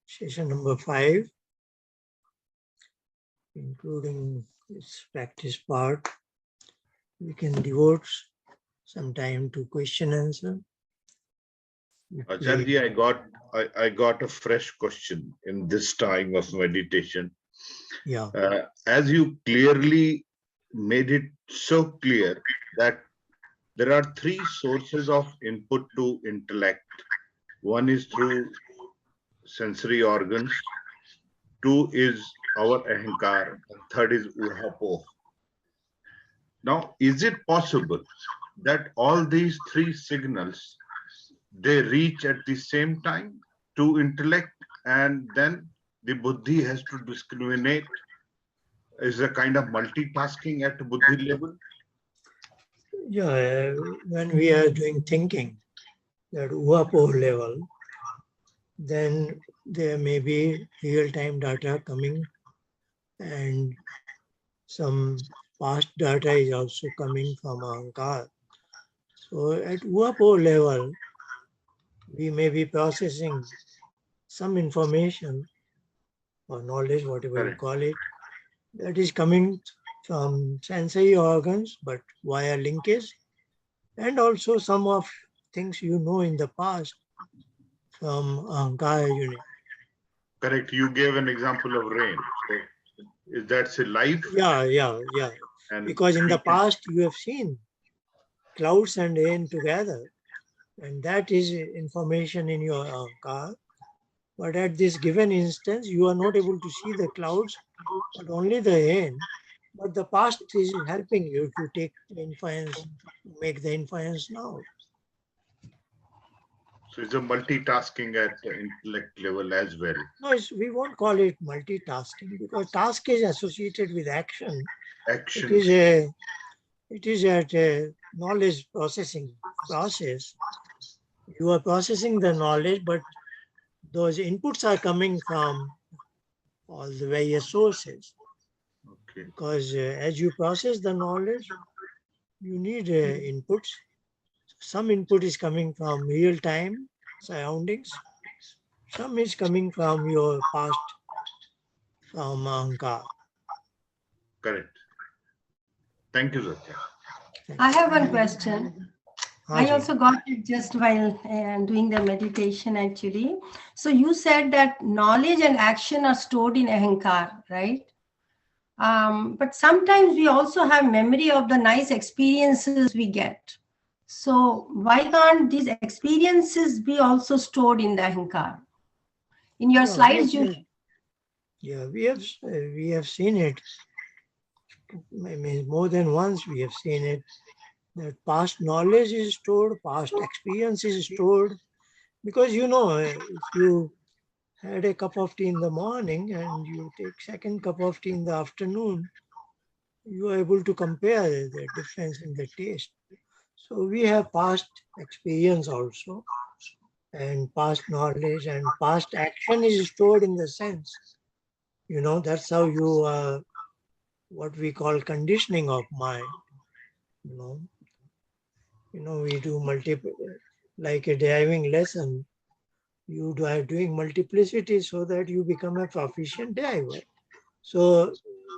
session number 5, including this practice part. We can devote some time to question answer. Acharya, I got a fresh question in this time of meditation. Yeah. As you clearly made it so clear that there are 3 sources of input to intellect. One is through sensory organs, 2 is our Ahamkara, and 3rd is Uhapo. Now, is it possible that all these 3 signals, they reach at the same time to intellect, and then the buddhi has to discriminate? Is a kind of multitasking at buddhi level? Yeah, when we are doing thinking at Uhapo level, then there may be real-time data coming, and some past data is also coming from Ahamkara. So at Uhapo level, we may be processing some information or knowledge, whatever you Correct. call it, that is coming from sensory organs, but via linkage, and also some of things you know in the past from Ahamkara unit. Correct. You gave an example of rain. So is that life? Yeah. And Because in the past you have seen clouds and rain together, and that is information in your Ahamkara. But at this given instance, you are not able to see the clouds, but only the rain. But the past is helping you to take the inference, make the inference now. so it's a multitasking at the intellect level as well. No, we won't call it multitasking because task is associated with action. Action. It is at a knowledge processing process. You are processing the knowledge, but those inputs are coming from all the various sources. Okay. Because as you process the knowledge, you need inputs. Some input is coming from real-time surroundings. Some is coming from your past, from Ahamkara. Correct. Thank you, Satya. I have one question. I Haji. also got it just while doing the meditation actually. So you said that knowledge and action are stored in Ahamkara, right? But sometimes we also have memory of the nice experiences we get. So why can't these experiences be also stored in the Ahamkara? In your slides, We have seen it. I mean, more than once we have seen it. That past knowledge is stored, past experience is stored. Because if you had a cup of tea in the morning and you take second cup of tea in the afternoon, you are able to compare the difference in the taste. So we have past experience also, and past knowledge and past action is stored in the sense. That's how you what we call conditioning of mind. We do multiple, like a driving lesson. You are doing multiplicity so that you become a proficient driver. So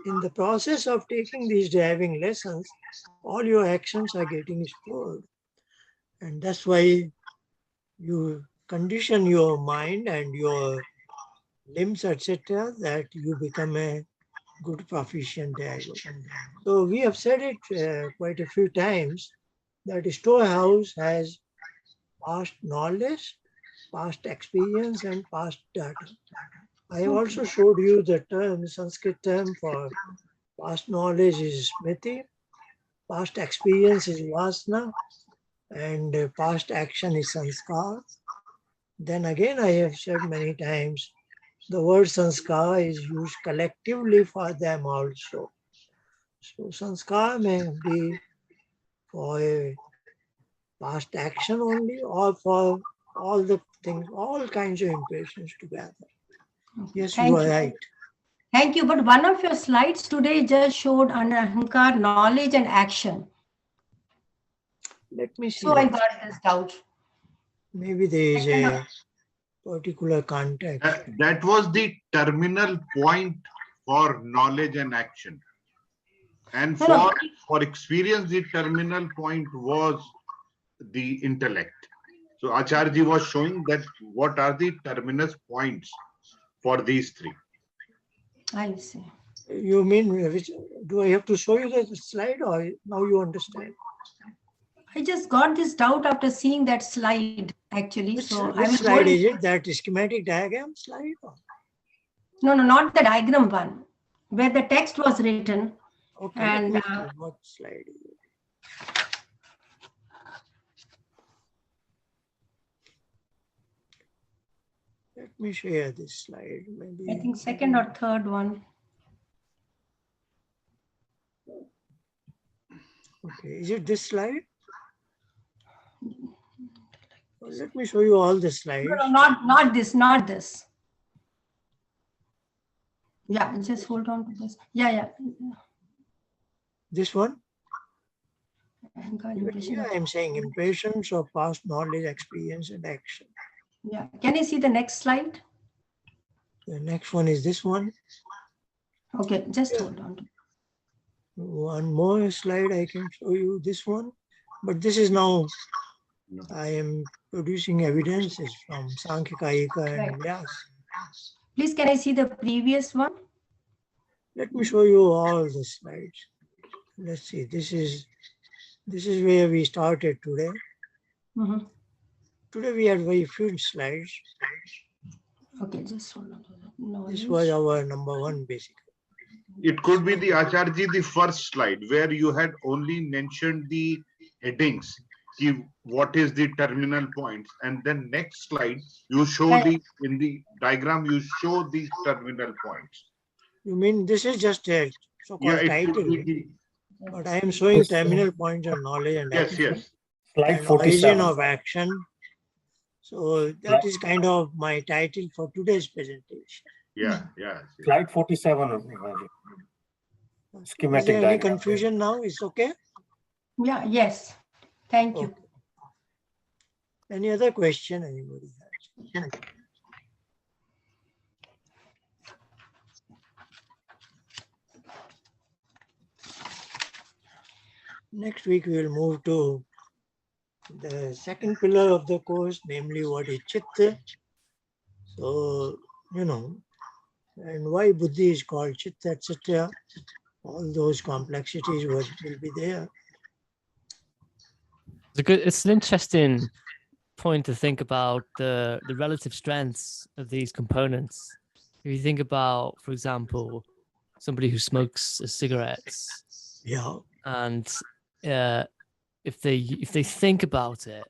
in the process of taking these driving lessons, all your actions are getting stored. And that's why you condition your mind and your limbs, etc., that you become a good proficient driver. So we have said it quite a few times that Storehouse has past knowledge, past experience, and past data. I have also showed you the term, Sanskrit term for past knowledge is smriti, past experience is vasana, and past action is sanskar. Then again, I have said many times, the word sanskar is used collectively for them also. So sanskar may be for a past action only or for all the things, all kinds of impressions together. Yes, you are right. Thank you. But one of your slides today just showed Ahamkara knowledge and action. Let me see. So I got this doubt. Maybe there is a particular context. That was the terminal point for knowledge and action. And for experience, the terminal point was the intellect. So Acharya was showing that what are the terminus points for these three. I see. You mean, which, do I have to show you the slide, or now you understand? I just got this doubt after seeing that slide, actually. Which going... slide is it? That schematic diagram slide? Or? No, not the diagram one, where the text was written. Okay, and what slide is it? Let me share this slide. Maybe I think second or third one. Okay, is it this slide? Well, let me show you all the slides. No, not this. Yeah, just hold on to this. Yeah. This one? Impression. I am saying impressions of past knowledge, experience, and action. Yeah. Can you see the next slide? The next one is this one. Okay, just hold on. One more slide I can show you, this one. But this is now, I am producing evidences from Samkhya and Vyas. Please, can I see the previous one? Let me show you all the slides. Let's see, this is where we started today. Mm-hmm. Today we had very few slides. Okay, just hold on. This was our number one, basically. It could be the Acharya, the first slide, where you had only mentioned the headings, what is the terminal points, and then next slide you show in the diagram you show the terminal points. You mean this is just a so-called title, but I am showing terminal points of knowledge and action. Yes. Slide and 47. origin of action. So that is kind of my title for today's presentation. Yeah. Slide 47. Schematic Is there any diagram. confusion now? It's okay? Yeah, yes. Thank you. Okay. Any other question anybody has? Next week we will move to the second pillar of the course, namely what is Chitta. So, and why Buddhi is called Chitta, etc. All those complexities will be there. It's an interesting point to think about the relative strengths of these components. If you think about, for example, somebody who smokes cigarettes, and if they think about it,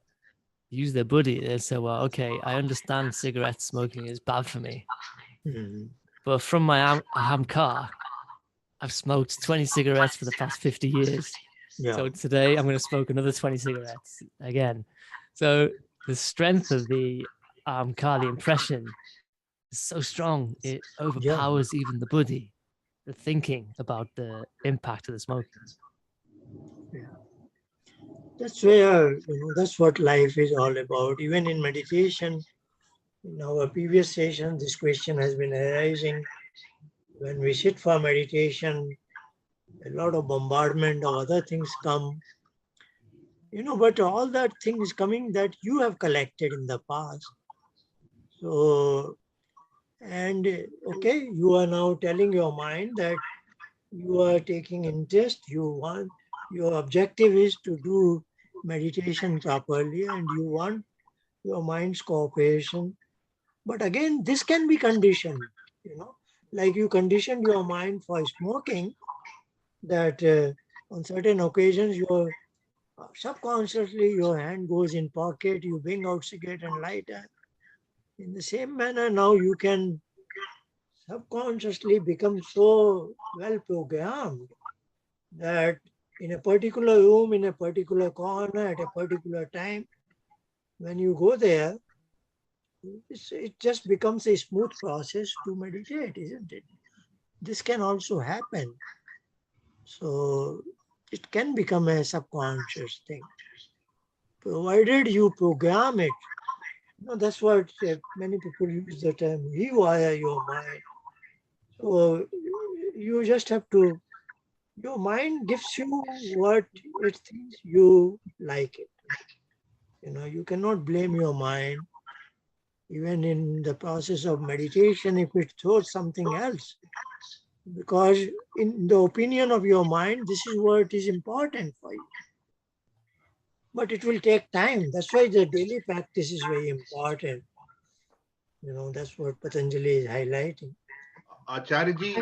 use their Buddhi, they say, well, okay, I understand cigarette smoking is bad for me, but from my Ahamkara, I've smoked 20 cigarettes for the past 50 years. So today I'm going to smoke another 20 cigarettes again. So the strength of the Ahamkara, the impression, is so strong, it overpowers even the Buddhi, the thinking about the impact of the smoking. That's where, that's what life is all about. Even in meditation, in our previous session, this question has been arising. When we sit for meditation, a lot of bombardment of other things come. But all that thing is coming that you have collected in the past. So, and okay, you are now telling your mind that you are taking interest, your objective is to do meditation properly and you want your mind's cooperation. But again, this can be conditioned, like you conditioned your mind for smoking, that on certain occasions, your subconsciously your hand goes in pocket, you bring out cigarette and lighter. In the same manner, now you can subconsciously become so well programmed that in a particular room, in a particular corner, at a particular time, when you go there, it just becomes a smooth process to meditate, isn't it? This can also happen. So it can become a subconscious thing. provided you program it. That's what many people use the term rewire your mind. So you just have to, your mind gives you what it thinks you like it. You cannot blame your mind, even in the process of meditation, if it thought something else. Because in the opinion of your mind, this is what is important for you. But it will take time. That's why the daily practice is very important. That's what Patanjali is highlighting. Acharyaji,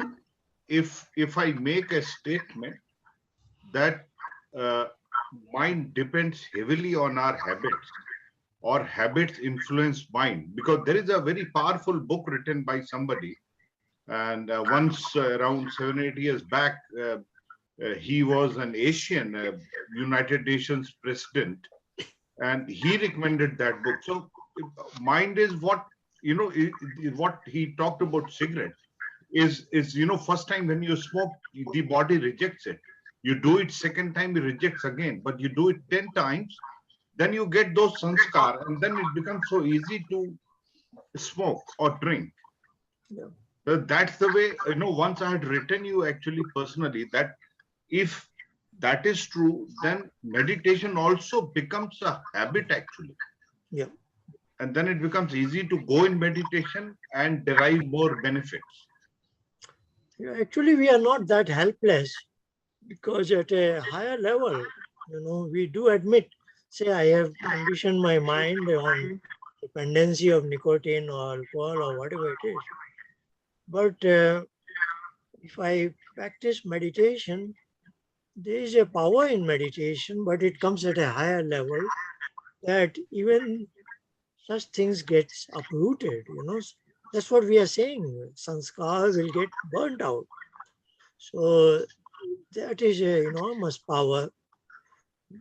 if I make a statement that mind depends heavily on our habits, or habits influence mind, because there is a very powerful book written by somebody, and once around 7-8 years back, he was an Asian United Nations president, and he recommended that book. So mind is what, what he talked about cigarette is first time when you smoke, the body rejects it. You do it second time, it rejects again, but you do it 10 times, then you get those sanskar, and then it becomes so easy to smoke or drink. Yeah. So that's the way, once I had written you actually personally that if that is true, then meditation also becomes a habit actually. Yeah. And then it becomes easy to go in meditation and derive more benefits. Actually, we are not that helpless, because at a higher level, we do admit, say, I have conditioned my mind on dependency of nicotine or alcohol or whatever it is. But if I practice meditation, there is a power in meditation, but it comes at a higher level that even such things gets uprooted. That's what we are saying. Sanskar will get burnt out. So that is an enormous power.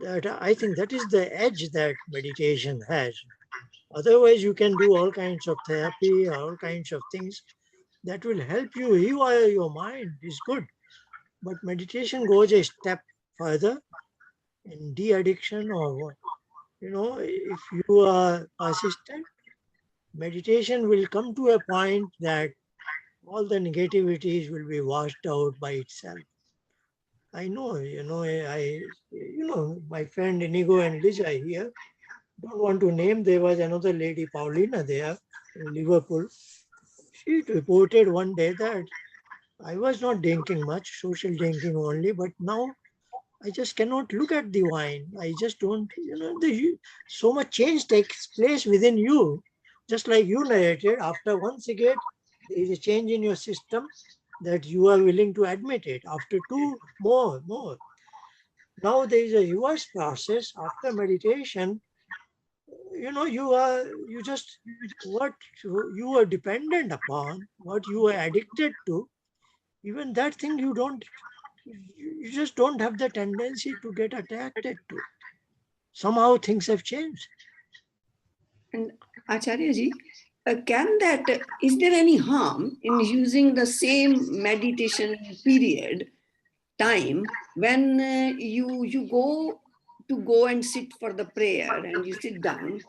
That I think that is the edge that meditation has. Otherwise, you can do all kinds of therapy, all kinds of things that will help you rewire your mind. Is good, but meditation goes a step further in de-addiction, or what. If you are persistent, meditation will come to a point that all the negativities will be washed out by itself. I know, my friend Inigo and Liz are here. Don't want to name. There was another lady, Paulina, there in Liverpool. She reported one day that I was not drinking much, social drinking only, but now I just cannot look at the wine. I just don't, so much change takes place within you. Just like you narrated, after one cigarette, there is a change in your system that you are willing to admit it. After two, more. Now there is a reverse process. After meditation, you just, what you are dependent upon, what you are addicted to, even that thing you just don't have the tendency to get attracted to. Somehow things have changed. And Acharya ji, is there any harm in using the same meditation period time when you go and sit for the prayer, and you sit down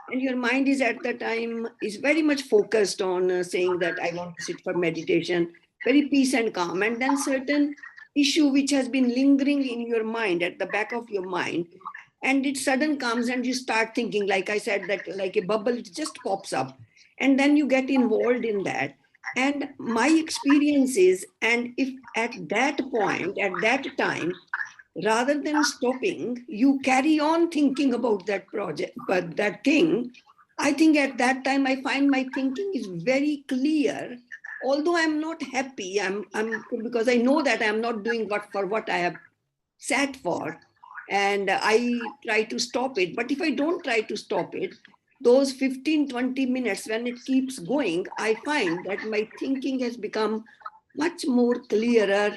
and your mind is at the time is very much focused on saying that I want to sit for meditation, very peace and calm, and then certain issue which has been lingering in your mind, at the back of your mind, and it sudden comes and you start thinking, like I said, that like a bubble, it just pops up, and then you get involved in that. And my experience is, and if at that point, at that time, rather than stopping, you carry on thinking about that project, but that thing, I think at that time I find my thinking is very clear. Although I'm not happy, I'm because I know that I'm not doing what I have sat for, and I try to stop it. But if I don't try to stop it, those 15-20 minutes when it keeps going, I find that my thinking has become much more clearer,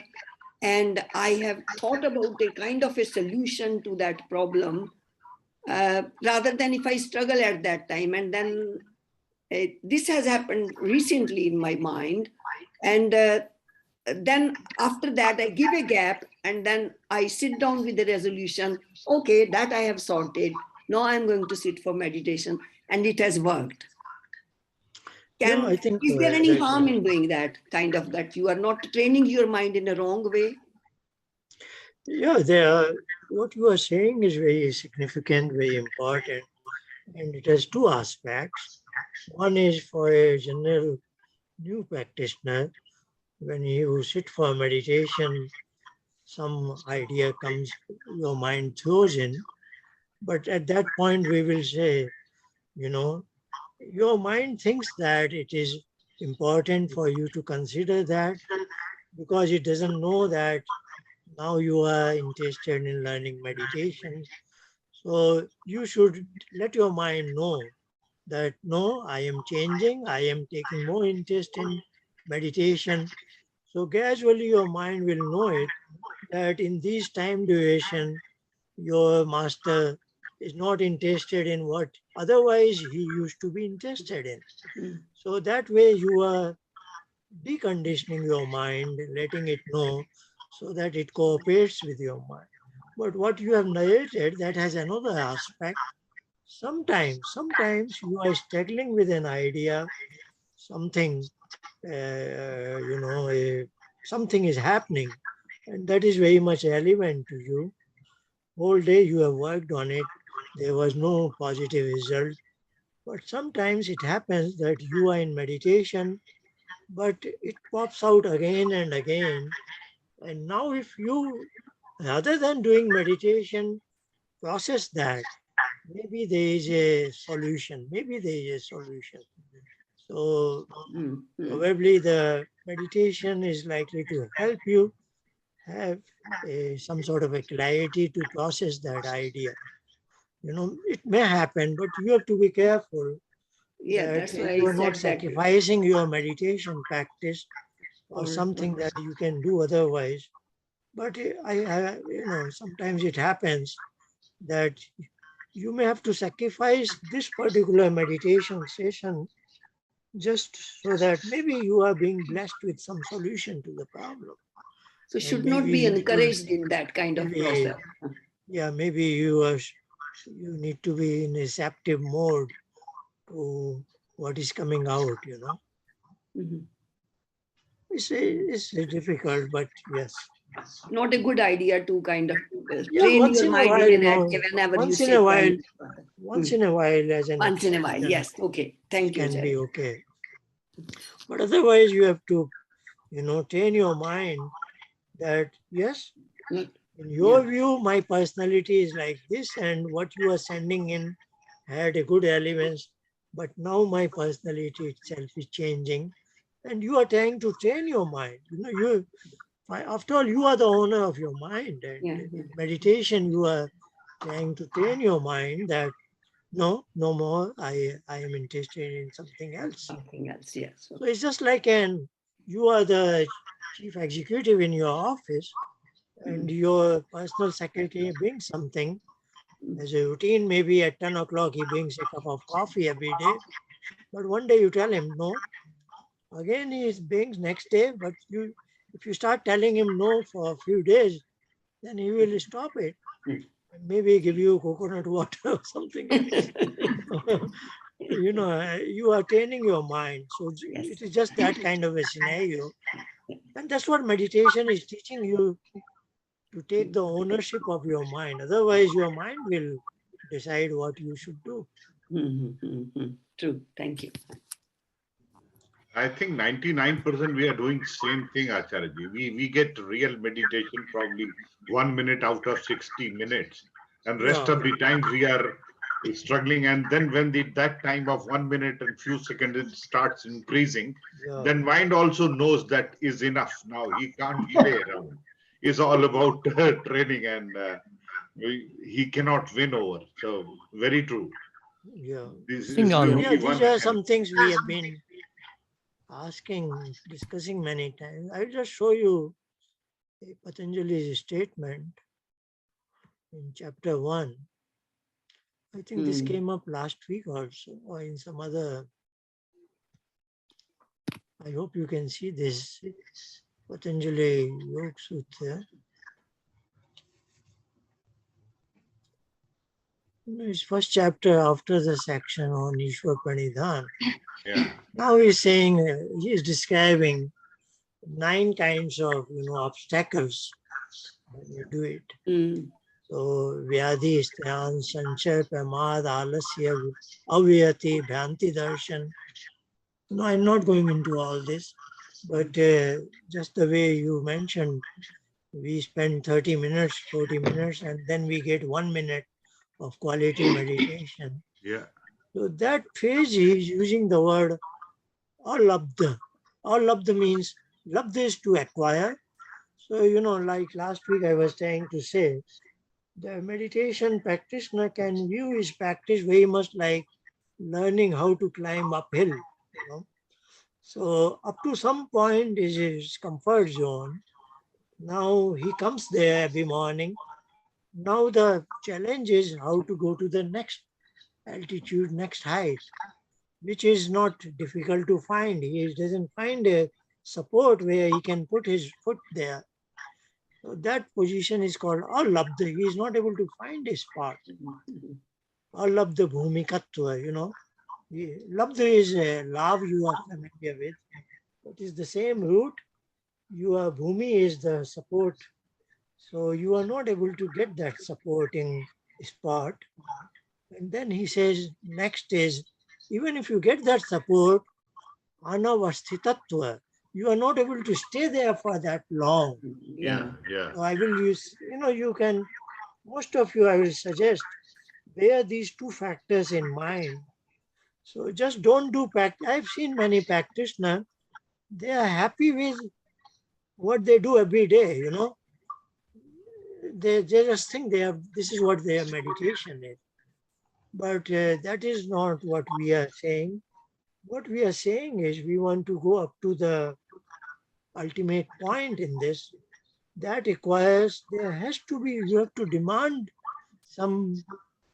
and I have thought about a kind of a solution to that problem, rather than if I struggle at that time. And then this has happened recently in my mind, and then after that I give a gap, and then I sit down with the resolution, okay, that I have sorted. now I'm going to sit for meditation, and it has worked. Yeah, I think Is there any that, harm in doing that, kind of, that you are not training your mind in a wrong way? yeah, what you are saying is very significant, very important, and it has two aspects. One is for a general new practitioner, when you sit for meditation, some idea comes, your mind throws in, but at that point we will say, your mind thinks that it is important for you to consider that, because it doesn't know that now you are interested in learning meditation. So you should let your mind know that no, I am changing, I am taking more interest in meditation. So gradually your mind will know it, that in this time duration, your master is not interested in what otherwise he used to be interested in. Mm. So that way you are deconditioning your mind, letting it know so that it cooperates with your mind. But what you have narrated, that has another aspect. Sometimes you are struggling with an idea, something, something is happening, and that is very much relevant to you. Whole day you have worked on it, there was no positive result. But sometimes it happens that you are in meditation, but it pops out again and again. And now, if you, rather than doing meditation, process that, maybe there is a solution. Maybe there is a solution. So probably the meditation is likely to help you have some sort of a clarity to process that idea. It may happen, but you have to be careful Yeah, that that's why you I are not said that. sacrificing your meditation practice or Or something that you can do otherwise. But sometimes it happens that you may have to sacrifice this particular meditation session just so that maybe you are being blessed with some solution to the problem. so And should not maybe be you need to, encouraged in that kind of maybe, process. maybe you need to be in receptive mode to what is coming out. Mhm. It's difficult, but yes. Not a good idea to kind of Yeah, train once your in a mind while, in an active whenever you once in a sit while, and once in a while as an once in a while. exception, Yes. Okay. it Thank you, can be Jerry. okay. But otherwise, you have to, train your mind that, yes, Mm. in your Yeah. view, my personality is like this, and what you are sending in had a good relevance, but now my personality itself is changing, and you are trying to train your mind. After all, you are the owner of your mind, and Yeah. in meditation, you are trying to train your mind that no more, I am interested in something else. Something else. Yes. So it's just like you are the chief executive in your office, and your personal secretary brings something as a routine. Maybe at 10 o'clock he brings a cup of coffee every day, but one day you tell him no. Again he brings next day, but if you start telling him no for a few days, then he will stop it and maybe give you coconut water or something else. You are training your mind. So Yes. it is just that kind of a scenario. And that's what meditation is teaching you, to take the ownership of your mind. Otherwise, your mind will decide what you should do. True. Thank you. I think 99% we are doing same thing, Acharyaji. We get real meditation probably 1 minute out of 60 minutes. And rest Yeah. of the times we are struggling. And then when that time of 1 minute and few seconds it starts increasing, Yeah. then mind also knows that is enough. Now he can't play around. It's all about training, and he cannot win over. So very true. Yeah. This Thing is the on Yeah, only these one are help. some things we have been discussing many times. I'll just show you a Patanjali's statement in chapter 1. I think this came up last week also, or in some other. I hope you can see this Patanjali Yoga Sutra. His first chapter after the section on Ishwar Pranidhan. Yeah. Now he's saying, he is describing 9 kinds of, obstacles when you do it. Mm. So, Vyadhi, Styan, Sanchar, Pramad, Alasya, Avyati, Bhanti Darshan. No, I'm not going into all this, but just the way you mentioned, we spend 30 minutes, 40 minutes, and then we get 1 minute of quality meditation. Yeah. So that phase is using the word alabdha. Alabdha means labdha is to acquire. So, like last week I was trying to say, the meditation practitioner can view his practice very much like learning how to climb uphill. So up to some point is his comfort zone. Now he comes there every morning. Now the challenge is how to go to the next altitude, next height, which is not difficult to find. He doesn't find a support where he can put his foot there. So that position is called alabdha. He is not able to find a spot. Alabdha bhumikatva, Labdha is a love you are familiar with. It is the same root. Your bhumi is the support. So you are not able to get that supporting spot. And then he says, next is, even if you get that support, anavasthitatva, you are not able to stay there for that long. Yeah. Yeah. So I will use, you can, most of you, I will suggest, bear these 2 factors in mind. So just don't do practice. I've seen many practitioners, they are happy with what they do every day, They just think this is what their meditation is. But that is not what we are saying. What we are saying is we want to go up to the ultimate point in this. That requires, there has to be, you have to demand some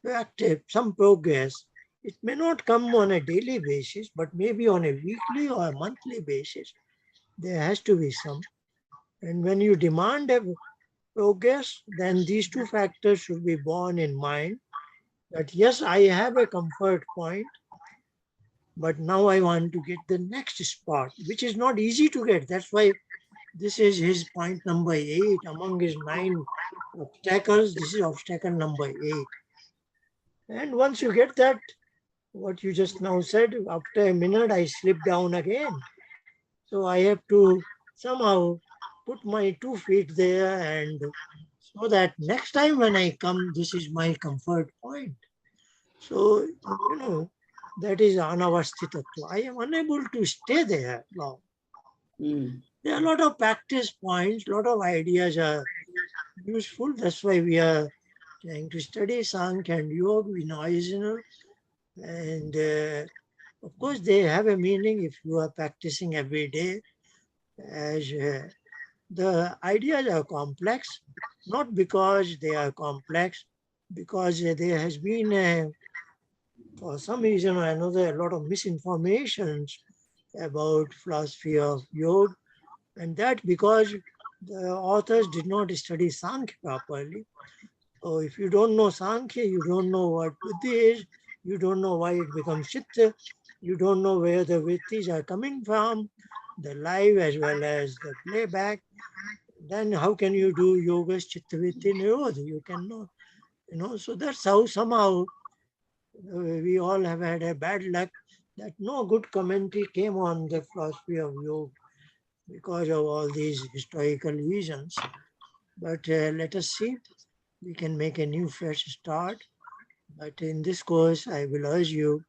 practice, some progress. It may not come on a daily basis, but maybe on a weekly or a monthly basis. There has to be some. And when you demand a progress, then these 2 factors should be borne in mind. That yes, I have a comfort point, but now I want to get the next spot, which is not easy to get. That's why this is his point number 8 among his 9 obstacles. This is obstacle number 8. And once you get that, what you just now said, after a minute, I slip down again. So I have to somehow put my 2 feet there, and so that next time when I come, this is my comfort point. So, that is anavasthitatva. I am unable to stay there long. Mm. There are a lot of practice points, a lot of ideas are useful. That's why we are trying to study Sankhya and Yoga, original. And of course, they have a meaning if you are practicing every day. As the ideas are complex, not because they are complex, because there has been, for some reason or another, a lot of misinformations about philosophy of yoga, and that because the authors did not study Sankhya properly. So if you don't know Sankhya, you don't know what buddhi is, you don't know why it becomes Chitta, you don't know where the vrittis are coming from, the live as well as the playback. Then how can you do yoga's Chitta Vritti Nirodha? You cannot, so that's how somehow we all have had a bad luck that no good commentary came on the philosophy of yoga because of all these historical reasons. But let us see, we can make a new fresh start. But in this course, I will urge you,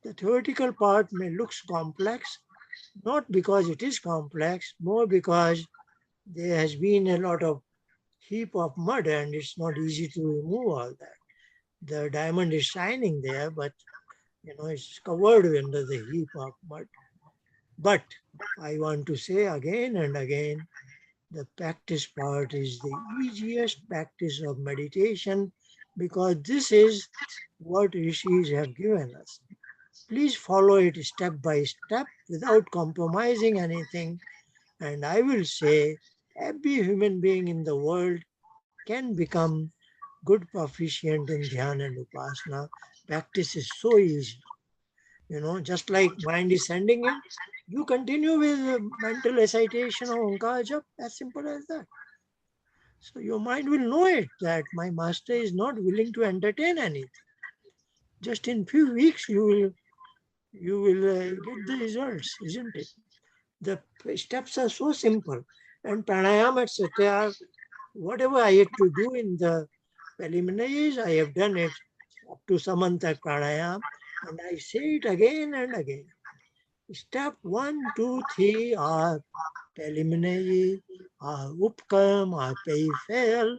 the theoretical part may look complex, not because it is complex, more because there has been a lot of heap of mud and it's not easy to remove all that. The diamond is shining there, but it's covered under the heap of mud. But I want to say again and again, the practice part is the easiest practice of meditation because this is what rishis have given us. Please follow it step by step without compromising anything. And I will say every human being in the world can become good proficient in Dhyana and Upasana, practice is so easy. Just like mind is sending it, you continue with mental recitation of Onkara Jap, as simple as that. So your mind will know it that my master is not willing to entertain anything. Just in few weeks you will get the results, isn't it? The steps are so simple, and pranayam etc. Whatever I had to do in the preliminaries, I have done it up to Samantak pranayam, and I say it again and again. Step 1, 2, 3 are preliminary, are upkam, are peripheral,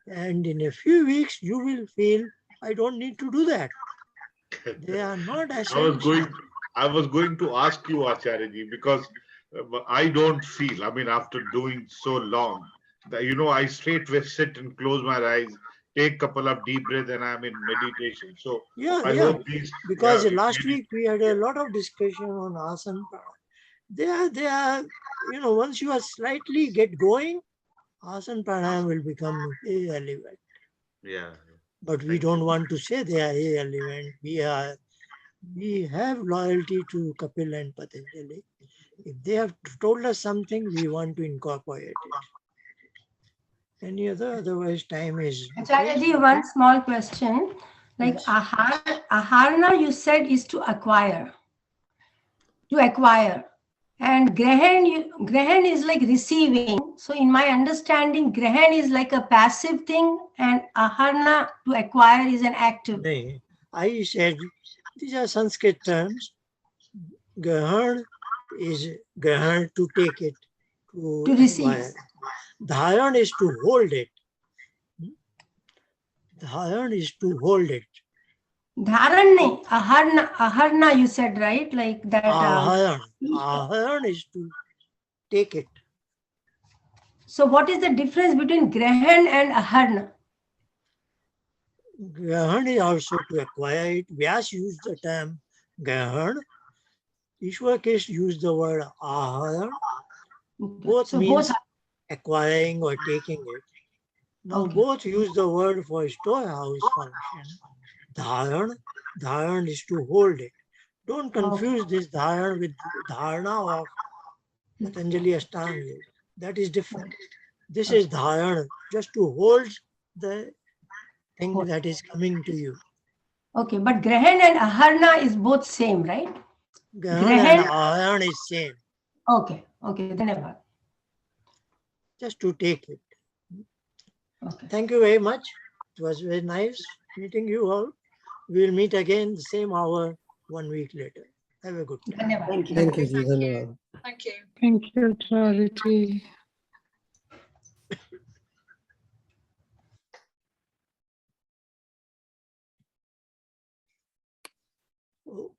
and in a few weeks you will feel I don't need to do that. They are not I was essential. going, I was going to ask you, Acharyaji, because I don't feel. I mean, after doing so long, that, I straightway sit and close my eyes, take couple of deep breaths, and I'm in meditation. So Yeah, I yeah. hope these. Because Yeah, last maybe. week we had a lot of discussion on asana. They are, once you are slightly get going, asana pranayam will become irrelevant. Yeah. But we Thank don't you. want to say they are irrelevant. We have loyalty to Kapil and Patanjali. If they have told us something, we want to incorporate it. Any otherwise time is okay. Acharyaji, one small question. Like Yes. aharna, you said is to acquire. And grahan is like receiving. So in my understanding, grahan is like a passive thing and aharna to acquire is an active. No, I said these are Sanskrit terms. Grahan is grahan to take it, to receive. acquire. Dharan is to hold it. Dharan is to hold it. Dharan nahi, aharna you said, right? Like that. Aharan is to take it. So what is the difference between grahan and aharna? Grahan is also to acquire it. Vyas used the term grahan. Ishwar used the word aharan. Both So means both. acquiring or taking it. Now Okay. both use the word for storehouse function. Dharan is to hold it. Don't confuse this dharan with dharana of Patanjali Ashtanga Yoga. That is different. This is dharan, just to hold the thing that is coming to you. Okay, but grahan and aharna is both same, right? Grahan and aharan is same. Okay, then never. Just to take it. Okay. Thank you very much. It was very nice meeting you all. We'll meet again the same hour 1 week later. Have a good day. Thank you. Thank you, Ji. Dhanyawad. Thank you. Thank you, Charity. Oh.